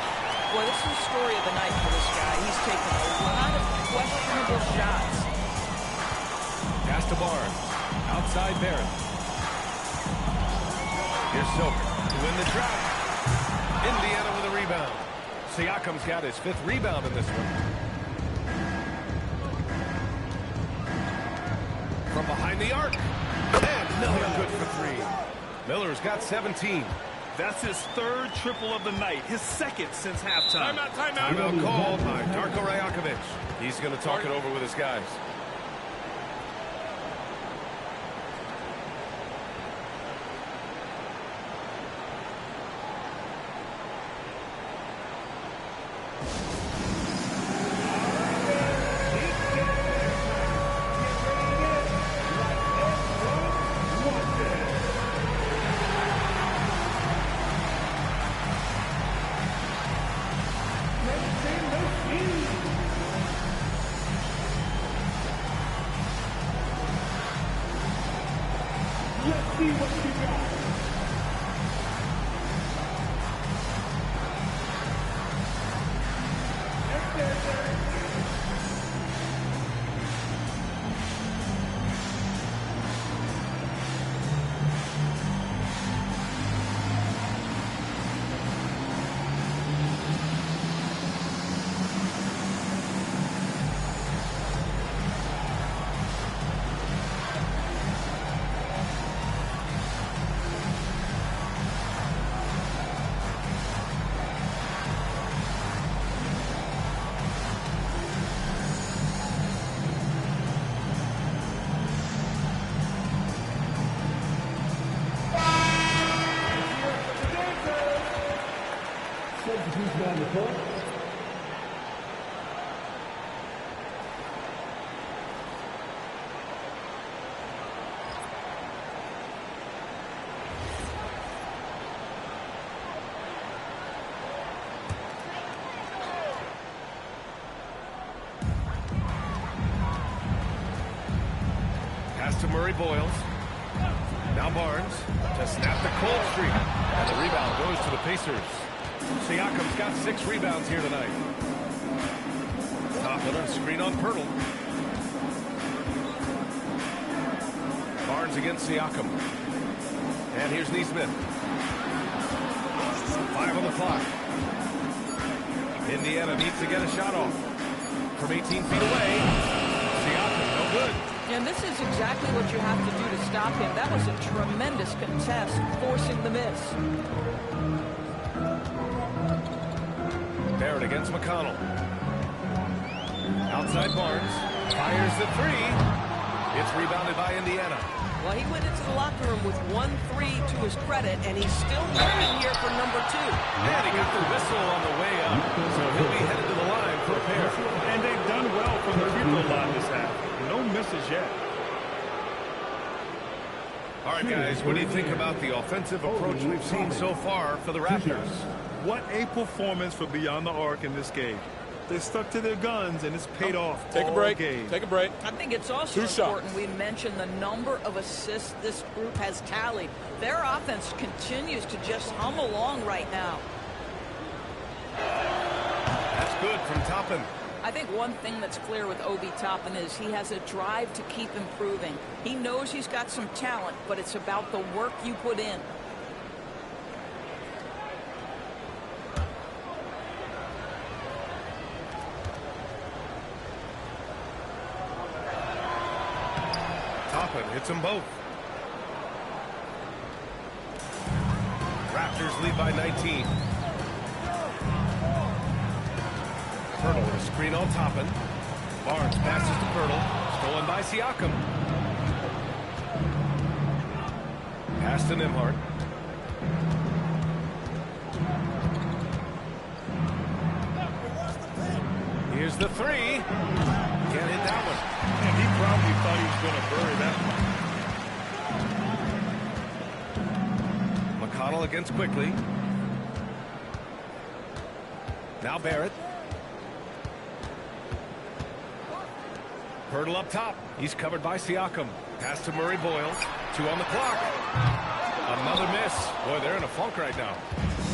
Boy, this is the story of the night for this guy. He's taken a lot of questionable shots. Pass to Barnes. Outside Barrett. Here's Silk to win the trap. Indiana with a rebound. Siakam's got his 5th rebound in this one. From behind the arc. And Miller good for 3. Miller's got 17. That's his third triple of the night, his second since halftime. Timeout called by Darko Rajakovic. He's going to talk it over with his guys. Let's see what you got. Substitution on the court. Pass to Murray Boyles. Now Barnes to snap the cold streak. And the rebound goes to the Pacers. Siakam's got 6 rebounds here tonight. Top of the screen on Pirtle. Barnes against Siakam. And here's Neesmith. 5 on the clock. Indiana needs to get a shot off. From 18 feet away. Siakam, no good. And this is exactly what you have to do to stop him. That was a tremendous contest, forcing the miss. Barrett against McConnell. Outside Barnes. Fires the 3. It's rebounded by Indiana. Well, he went into the locker room with 1 3 to his credit, and he's still learning here for number 2. And he got the whistle on the way up, so he'll be headed to the line for a pair. And they've done well from the free throw line this half. No misses yet. All right, guys, what do you think about the offensive approach we've seen so far for the Raptors? What a performance for Beyond the Arc in this game. They stuck to their guns, and it's paid off. Take a break. Take a break. I think it's also important we mention the number of assists this group has tallied. Their offense continues to just hum along right now. That's good from Toppin. I think one thing that's clear with Obi Toppin is he has a drive to keep improving. He knows he's got some talent, but it's about the work you put in. Toppin hits them both. Raptors lead by 19. Pirtle with a screen on Toppin. Barnes passes to Pirtle. Stolen by Siakam. Pass to Nembhard. Here's the 3. Can't hit that one. And he probably thought he was going to bury that one. McConnell against Quickly. Now Barrett. Pirtle up top. He's covered by Siakam. Pass to Murray Boyles. 2 on the clock. Another miss. Boy, they're in a funk right now.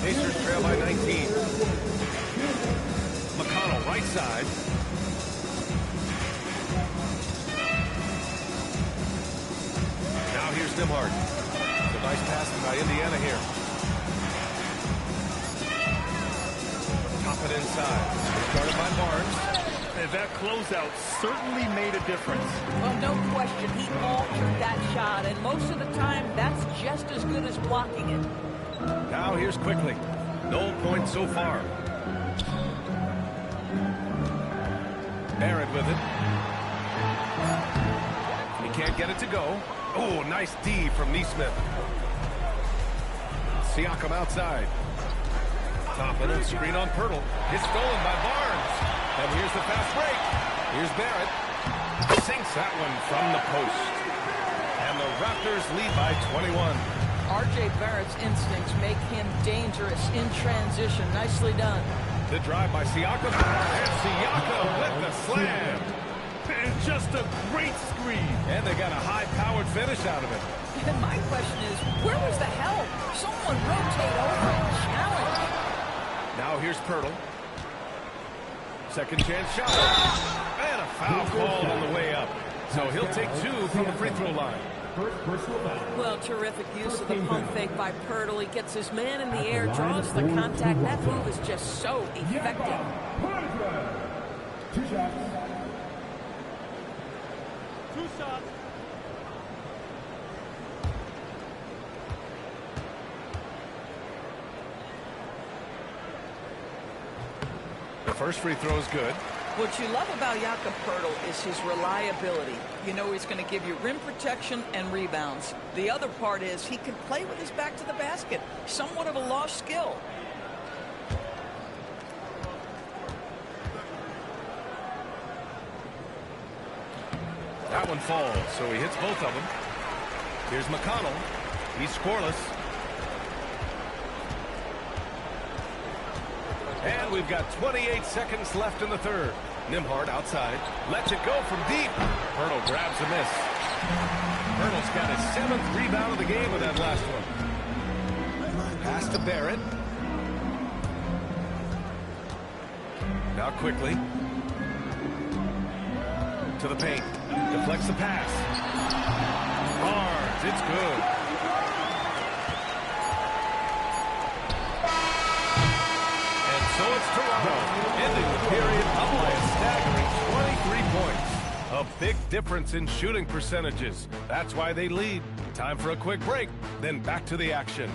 Pacers trail by 19. McConnell right side. Now here's Nembhard. It's a nice pass by Indiana here. Top it inside. Started by Barnes. And that closeout certainly made a difference. Well, no question, he altered that shot, and most of the time, that's just as good as blocking it. Now here's quickly. No points so far. Barrett with it. He can't get it to go. Oh, nice D from Neesmith. Siakam outside. Top middle screen on Pirtle. It's stolen by Barnes. And here's the fast break. Here's Barrett. Sinks that one from the post. And the Raptors lead by 21. R.J. Barrett's instincts make him dangerous in transition. Nicely done. The drive by Siakam. And Siakam with the slam. And just a great screen. And they got a high-powered finish out of it. And my question is, where was the help? Someone rotate over and challenge. Now here's Pirtle. Second chance shot. And a foul call on the way up. So he'll take 2 from the free throw line. Well, terrific use of the pump fake by Pirtle. He gets his man in the air, draws the contact. That move is just so effective. 2 shots. 2 shots. The first free throw is good. What you love about Jakob Poeltl is his reliability. You know he's going to give you rim protection and rebounds. The other part is he can play with his back to the basket. Somewhat of a lost skill. That one falls, so he hits both of them. Here's McConnell. He's scoreless. And we've got 28 seconds left in the third. Nembhard outside. Lets it go from deep. Pirtle grabs a miss. Pirtle's got his 7th rebound of the game with that last one. Pass to Barrett. Now quickly. To the paint. Deflects the pass. Barnes, it's good. So it's Toronto, ending the period up by a staggering 23 points. A big difference in shooting percentages. That's why they lead. Time for a quick break, then back to the action.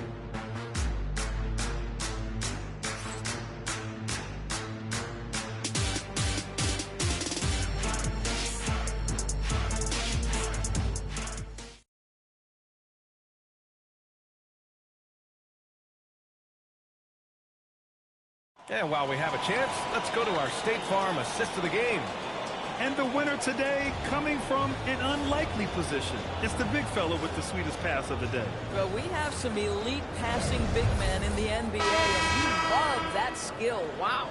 And while we have a chance, let's go to our State Farm assist of the game. And the winner today coming from an unlikely position. It's the big fella with the sweetest pass of the day. Well, we have some elite passing big men in the NBA, and you love that skill. Wow.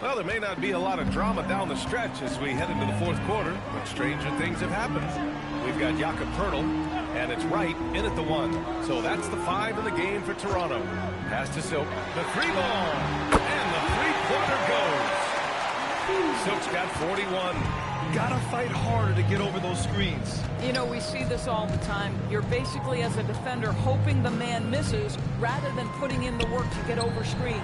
Well, there may not be a lot of drama down the stretch as we head into the fourth quarter, but stranger things have happened. We've got Jakob Poeltl, and it's right in at the 1. So that's the 5 in the game for Toronto. Pass to Silk. The 3-ball. And the three-pointer goes. Silk's got 41. Gotta fight harder to get over those screens. You know, we see this all the time. You're basically, as a defender, hoping the man misses rather than putting in the work to get over screens.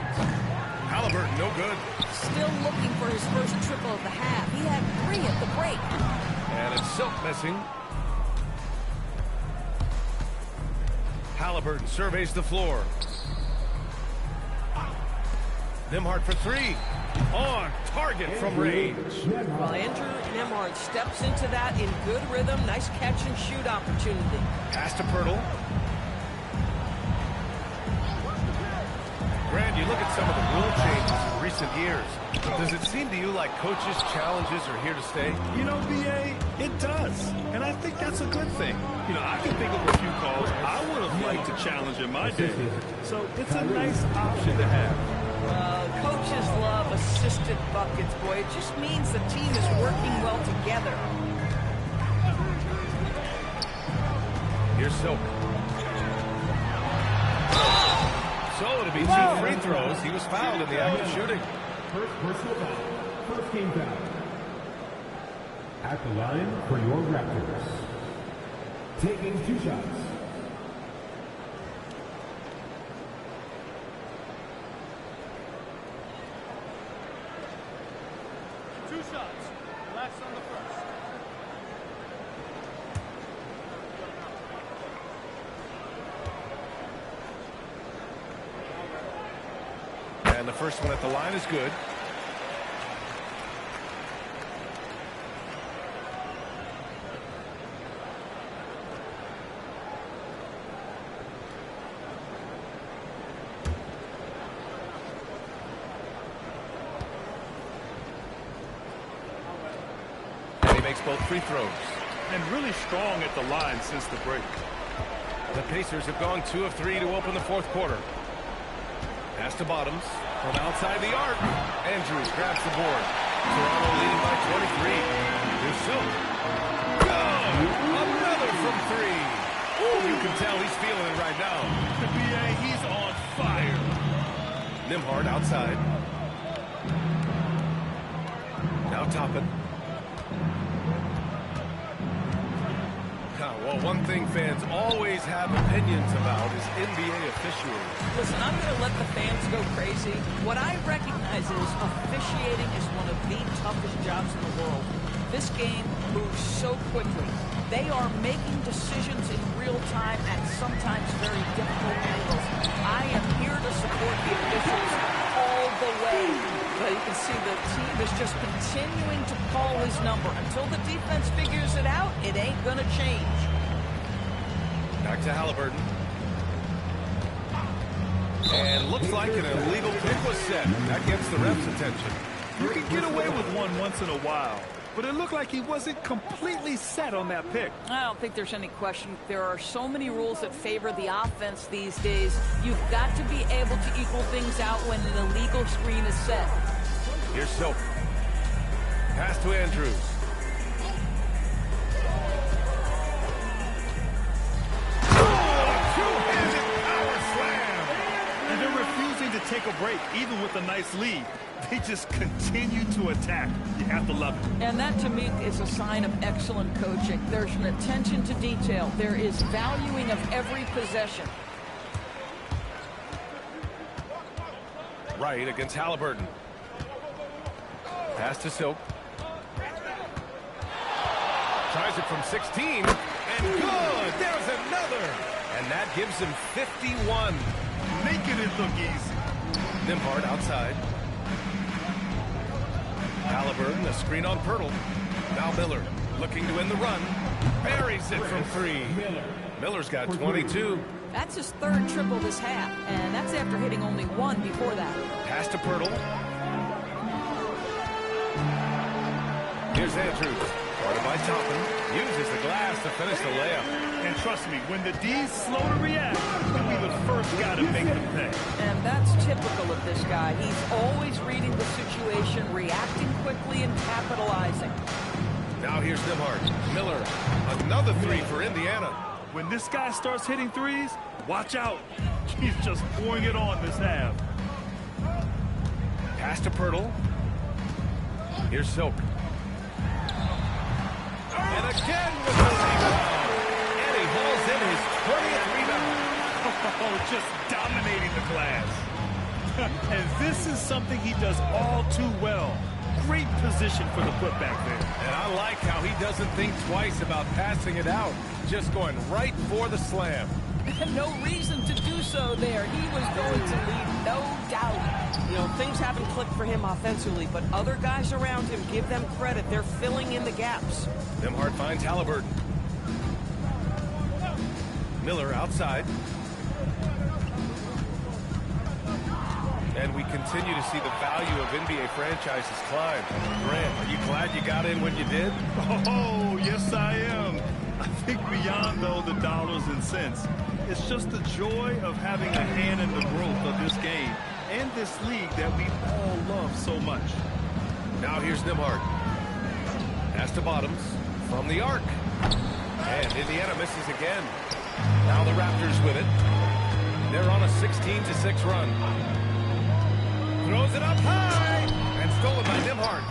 Halliburton, no good. Still looking for his first triple of the half. He had 3 at the break. And it's Silk missing. Halliburton surveys the floor. Nembhard for 3. On target from range. Well, Andrew Nembhard steps into that in good rhythm. Nice catch and shoot opportunity. Pass to Poeltl. Grant, you look at some of the rule changes in recent years. Does it seem to you like coaches' challenges are here to stay? You know, B.A., it does. And I think that's a good thing. You know, I can think of a few calls I would have liked to challenge in my day. So it's a nice option to have. Coaches love assisted buckets, boy. It just means the team is working well together. Here's Silk. So it'll be 2 free throws. He was fouled in the act of shooting. First personal foul. First game foul. At the line for your Raptors. Taking 2 shots. Last on the first. the first one at the line is good. And he makes both free throws. And really strong at the line since the break. The Pacers have gone 2 of 3 to open the fourth quarter. Pass to Bottoms from outside the arc. Andrews grabs the board. Toronto leading by 23. Here's Silk. Good! Another from 3. Ooh, you can tell he's feeling it right now. The BA, he's on fire. Nembhard outside. Now Toppin. Well, one thing fans always have opinions about is NBA officiating. Listen, I'm going to let the fans go crazy. What I recognize is officiating is one of the toughest jobs in the world. This game moves so quickly. They are making decisions in real time at sometimes very difficult angles. I am here to support the officials all the way. But you can see the team is just continuing to call his number. Until the defense figures it out, it ain't going to change. Back to Halliburton. And looks like an illegal pick was set. That gets the ref's attention. You can get away with one once in a while, but it looked like he wasn't completely set on that pick. I don't think there's any question. There are so many rules that favor the offense these days. You've got to be able to equal things out when an illegal screen is set. Here's Silk. Pass to Andrews. Take a break, even with a nice lead. They just continue to attack. You have to love it. And that, to me, is a sign of excellent coaching. There's an attention to detail. There is valuing of every possession. Right against Halliburton. Pass to Silk. Tries it from 16. And good! There's another! And that gives him 51. Making it look easy. Nembhard outside. Halliburton, a screen on Pirtle. Now Miller looking to win the run. Buries it from 3. Miller's got 22. That's his third triple this half, and that's after hitting only 1 before that. Pass to Pirtle. Here's Andrews. Guarded by Toppin. Uses the glass to finish the layup. And trust me, when the D's slow to react, he'll be the first guy to make them pay. And that's typical of this guy. He's always reading the situation, reacting quickly, and capitalizing. Now here's Nembhard. Miller, another 3 for Indiana. When this guy starts hitting threes, watch out. He's just pouring it on this half. Pass to Pirtle. Here's Silk. And again with the rebound. And he hauls in his 20th rebound. Oh, just dominating the glass. And this is something he does all too well. Great position for the putback there. And I like how he doesn't think twice about passing it out. Just going right for the slam. No reason to do so there. He was going to lead, no doubt. You know, things haven't clicked for him offensively, but other guys around him, give them credit. They're filling in the gaps. Nembhard finds Halliburton. Miller outside. And we continue to see the value of NBA franchises climb. Grant, are you glad you got in when you did? Oh, yes I am. I think beyond, though, the dollars and cents, it's just the joy of having a hand in the growth of this game and this league that we all love so much. Now here's Nembhard. Pass to Bottoms from the arc. And Indiana misses again. Now the Raptors with it. They're on a 16-6 run. Throws it up high. And stolen by Nembhard.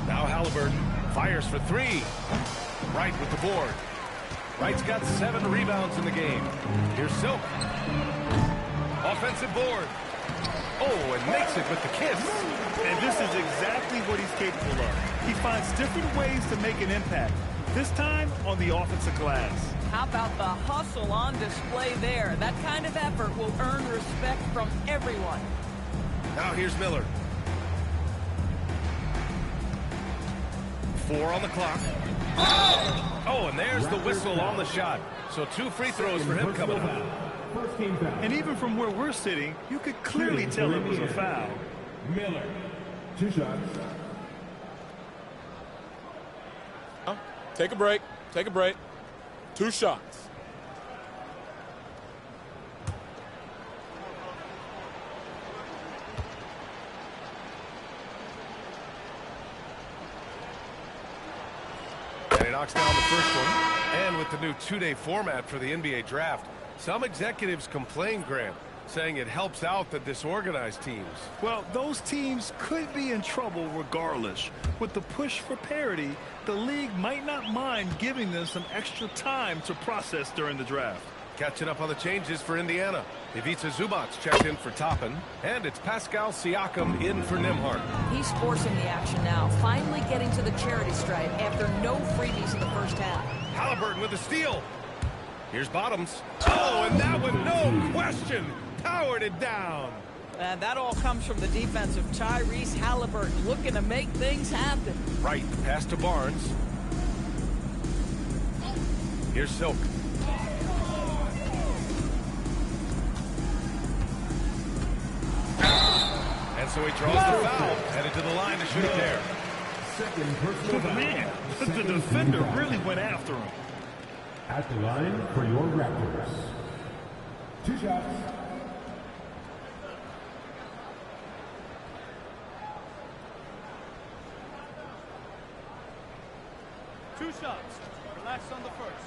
Now Halliburton fires for 3. Wright with the board. Wright's got 7 rebounds in the game. Here's Silk. Offensive board. Oh, and makes it with the kiss. And this is exactly what he's capable of. He finds different ways to make an impact, this time on the offensive glass. How about the hustle on display there? That kind of effort will earn respect from everyone. Now here's Miller. 4 on the clock. Oh, and there's the whistle on the shot. So 2 free throws for him coming up. And even from where we're sitting, you could clearly tell it was a foul. Miller, 2 shots. Take a break. Take a break. 2 shots. And he knocks down the first one. And with the new 2-day format for the NBA draft, some executives complain, Graham, saying it helps out the disorganized teams. Well, those teams could be in trouble regardless. With the push for parity, the league might not mind giving them some extra time to process during the draft. Catching up on the changes for Indiana. Ivica Zubac checked in for Toppin, and it's Pascal Siakam in for Nembhard. He's forcing the action now, finally getting to the charity stripe after no freebies in the first half. Halliburton with a steal. Here's Bottoms. Oh, and that one, no question, powered it down. And that all comes from the defense of Tyrese Halliburton, looking to make things happen. Right, the pass to Barnes. Here's Silk. And so he draws the foul, headed to the line to shoot it there. Man, the defender really went after him. At the line for your Raptors. 2 shots. Two shots. Relax on the first.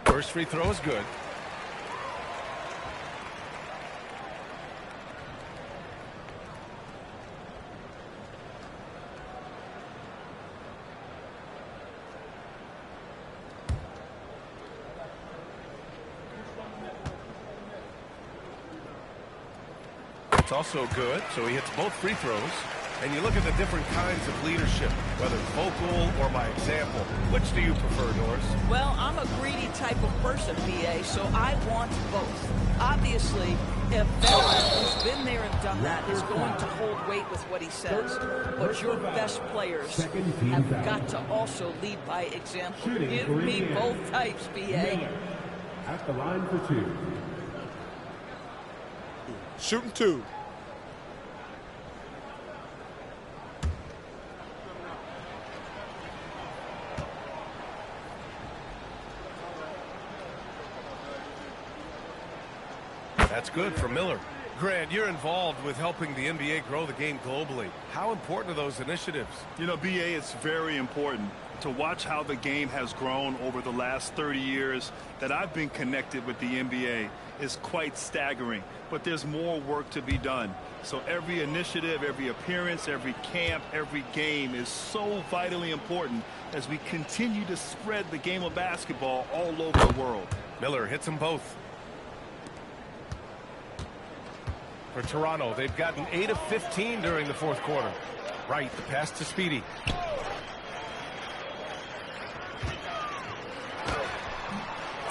First free throw is good. It's also good, so he hits both free throws. And you look at the different kinds of leadership, whether vocal or by example. Which do you prefer, Doris? Well, I'm a greedy type of person, BA, so I want both. Obviously, a veteran who's been there and done that is going to hold weight with what he says. But your best players have got to also lead by example. Give me both types, BA. At the line for 2. Shooting 2. That's good for Miller. Grant, you're involved with helping the NBA grow the game globally. How important are those initiatives? You know, BA, it's very important to watch how the game has grown over the last 30 years that I've been connected with the NBA is quite staggering. But there's more work to be done. So every initiative, every appearance, every camp, every game is so vitally important as we continue to spread the game of basketball all over the world. Miller hits them both. For Toronto, they've gotten 8 of 15 during the fourth quarter. Right, the pass to Speedy.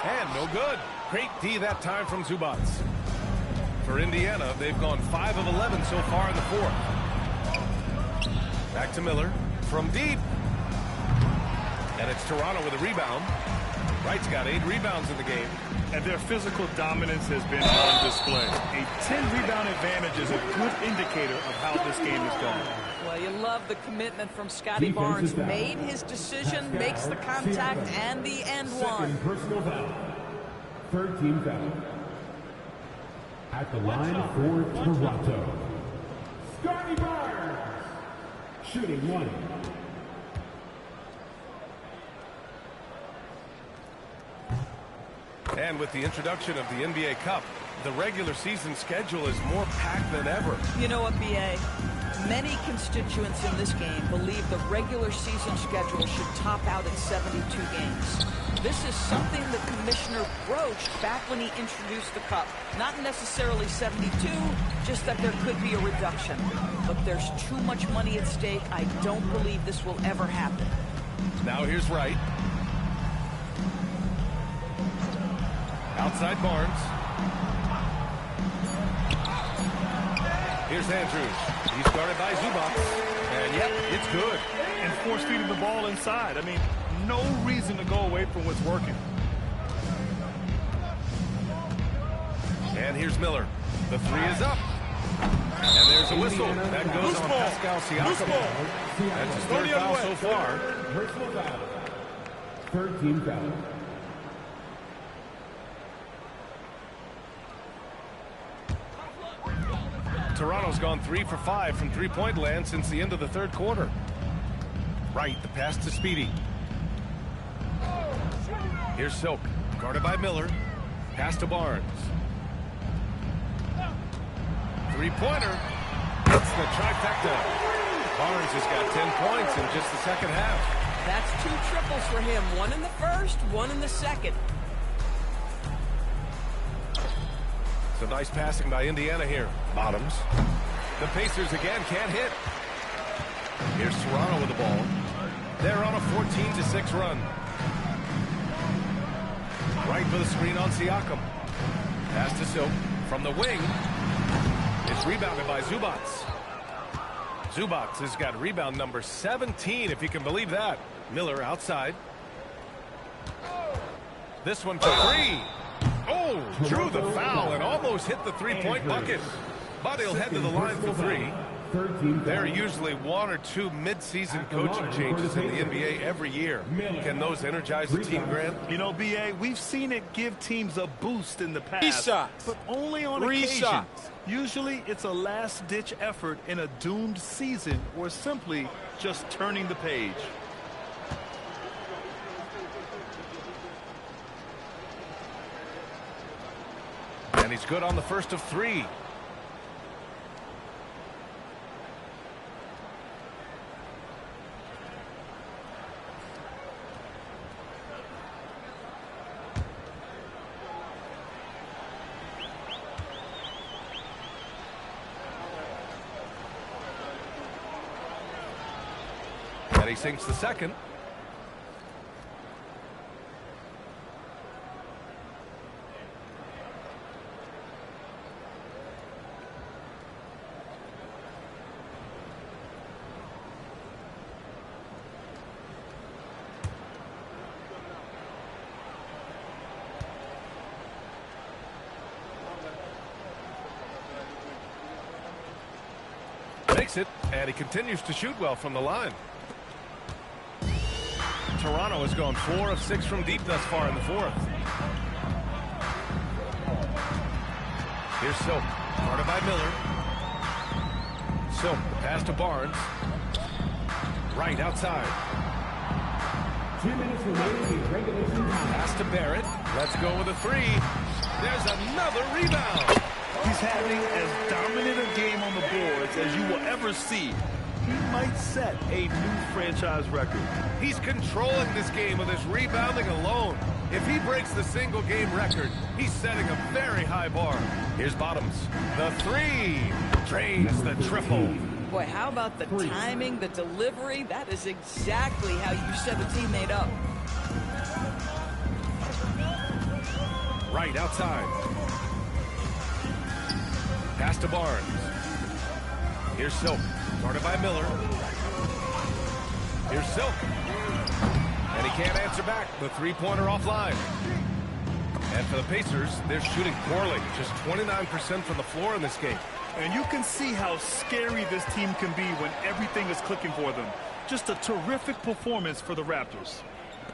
And no good. Great D that time from Zubac. For Indiana, they've gone 5 of 11 so far in the fourth. Back to Miller from deep. And it's Toronto with a rebound. Wright's got 8 rebounds in the game. And their physical dominance has been on display. A 10-rebound advantage is a good indicator of how this game is going. Well, you love the commitment from Scotty Barnes. Made his decision, makes the contact, and the end one. Second personal foul. 3rd team foul. At the line for Toronto. Scotty Barnes. Shooting 1. And with the introduction of the NBA Cup, the regular season schedule is more packed than ever. You know what, BA? Many constituents in this game believe the regular season schedule should top out at 72 games. This is something the commissioner broached back when he introduced the Cup. Not necessarily 72, just that there could be a reduction. But there's too much money at stake. I don't believe this will ever happen. Now here's Wright. Outside Barnes. Here's Andrews. He's guarded by Zubac. And yep, it's good. And force feeding the ball inside. I mean, no reason to go away from what's working. And here's Miller. The three is up. And there's a whistle. That goes on Pascal Siakam. That's his third foul so far. Personal foul. Third team foul. Toronto's gone 3 for 5 from three-point land since the end of the third quarter. Wright, the pass to Speedy. Here's Silk, guarded by Miller. Pass to Barnes. Three-pointer. It's the trifecta. Barnes has got 10 points in just the second half. That's 2 triples for him. One in the first, one in the second. So nice passing by Indiana here. Bottoms. The Pacers again can't hit. Here's Toronto with the ball. They're on a 14-6 run. Right for the screen on Siakam. Pass to Silk from the wing. It's rebounded by Zubac. Zubac has got rebound number 17, if you can believe that. Miller outside. This one for three. Oh, drew the foul and almost hit the three-point bucket. But he'll head to the line for three. There are usually 1 or 2 mid-season coaching changes in the NBA every year. Can those energize the team, Grant? You know, B.A., we've seen it give teams a boost in the past. Shots. But only on occasion. Usually it's a last-ditch effort in a doomed season or simply just turning the page. And he's good on the first of 3. And he sinks the second. Makes it, and he continues to shoot well from the line. Toronto has gone 4 of 6 from deep thus far in the fourth. Here's Silk, guarded by Miller. Silk, pass to Barnes. Right outside. 2 minutes remaining in regulation time. Pass to Barrett. Let's go with a three. There's another rebound. He's having as dominant a game on the boards as you will ever see. He might set a new franchise record. He's controlling this game with his rebounding alone. If he breaks the single-game record, he's setting a very high bar. Here's Bottoms. The three. Drains the triple. Boy, how about the timing, the delivery? That is exactly how you set a teammate up. Right outside. Pass to Barnes. Here's Silk, guarded by Miller. Here's Silk. And he can't answer back. The three-pointer offline. And for the Pacers, they're shooting poorly. Just 29% from the floor in this game. And you can see how scary this team can be when everything is clicking for them. Just a terrific performance for the Raptors.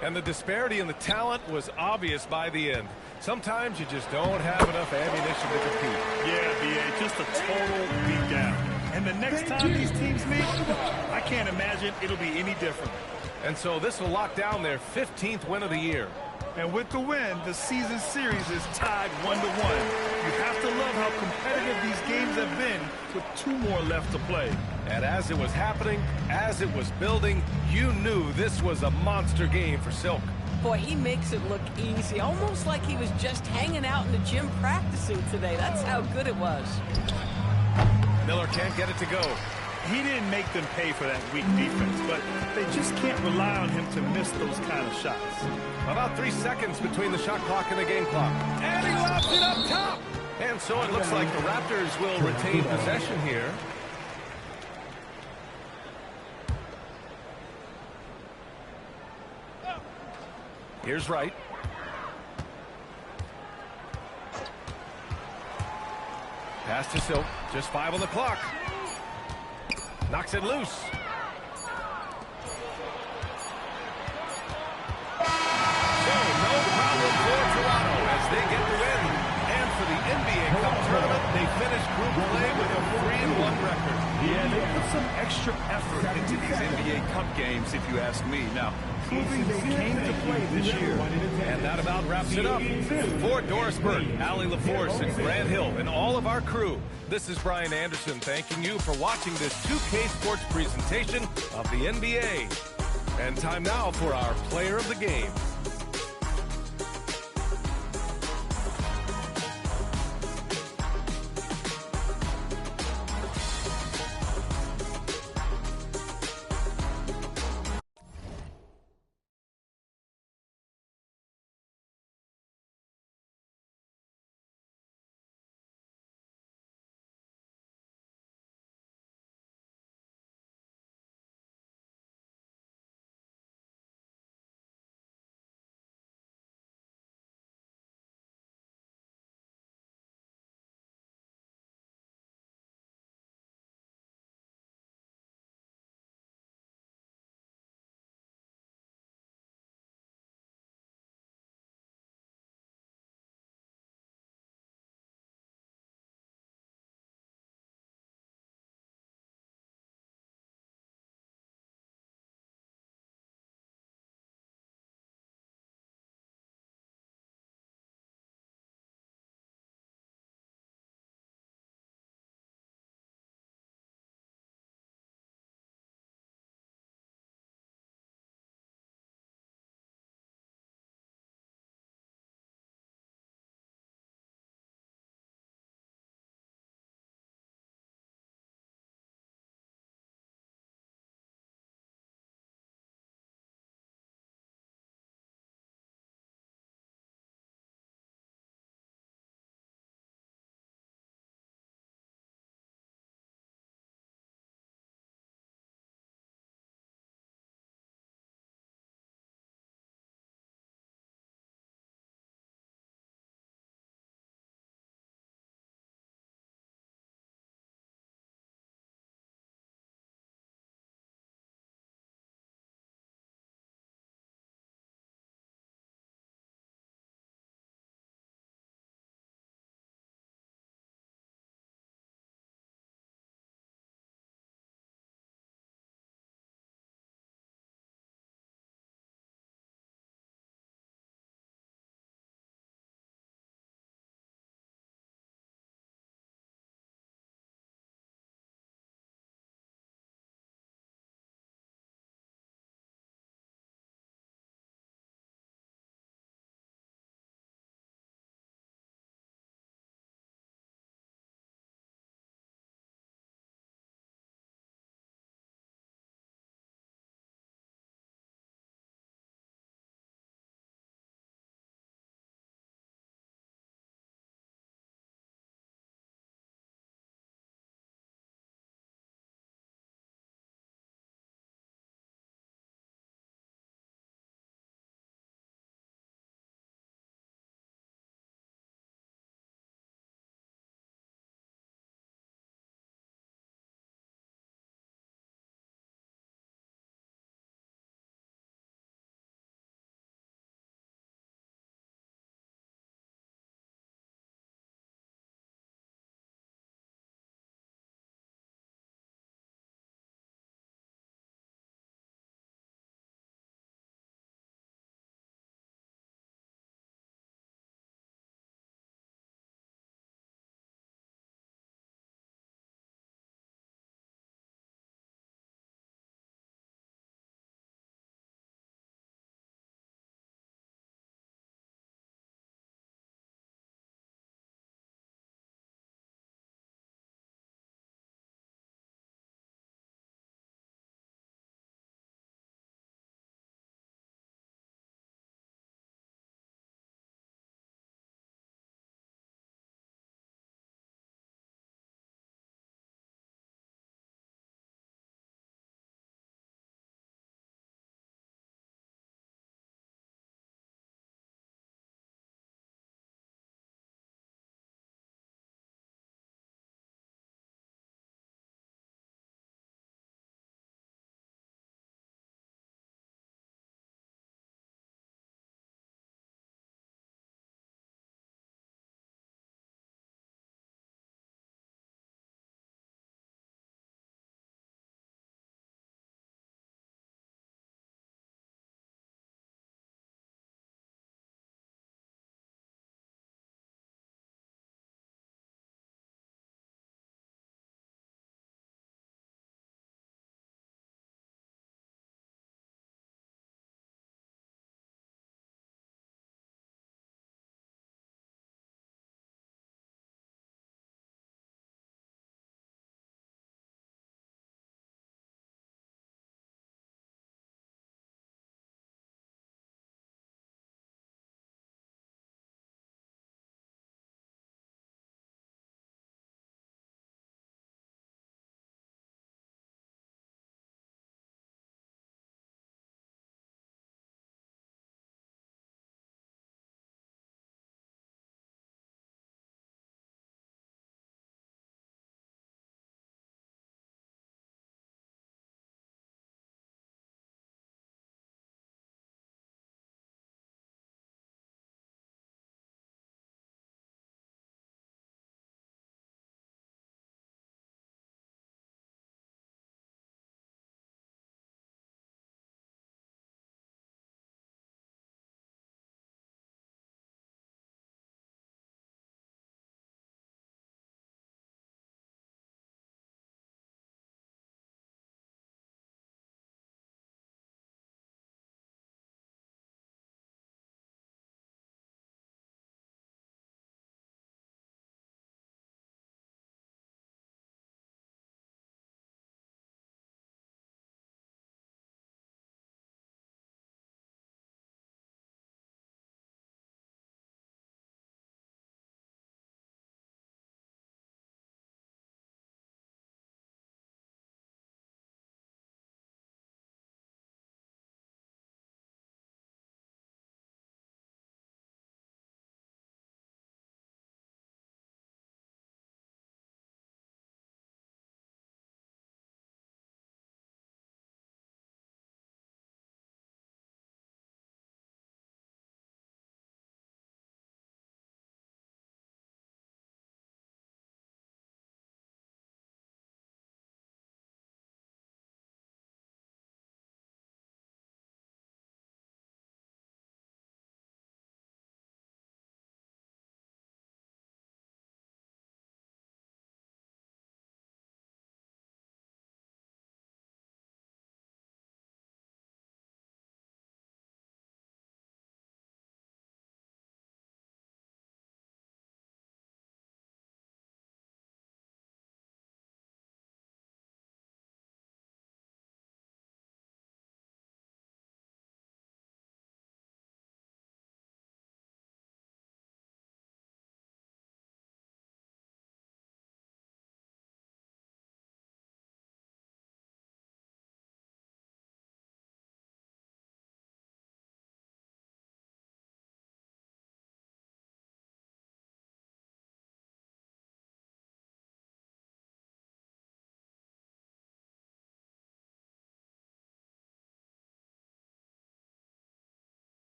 And the disparity in the talent was obvious by the end. Sometimes you just don't have enough ammunition to compete. Yeah, B.A., just a total beatdown. And the next time these teams meet, I can't imagine it'll be any different. And so this will lock down their 15th win of the year. And with the win, the season series is tied 1-1. You have to love how competitive these games have been with 2 more left to play. And as it was happening, as it was building, you knew this was a monster game for Silk. Boy, he makes it look easy, almost like he was just hanging out in the gym practicing today. That's how good it was. Miller can't get it to go. He didn't make them pay for that weak defense, but they just can't rely on him to miss those kind of shots. About 3 seconds between the shot clock and the game clock. And he lobs it up top! And so it looks like the Raptors will retain possession here. Here's Wright. Pass to Silk. Just 5 on the clock. Knocks it loose. So no problem for Toronto as they get the win. And for the NBA Cup tournament, they finish group play with a 3-1 record. Yeah, they put some extra effort into these NBA Cup games, if you ask me. Now, proving they came to play this year. And that about wraps it up. For Doris Burke, Allie LaForce, and Grant Hill, and all of our crew, this is Brian Anderson thanking you for watching this 2K Sports presentation of the NBA. And time now for our player of the game.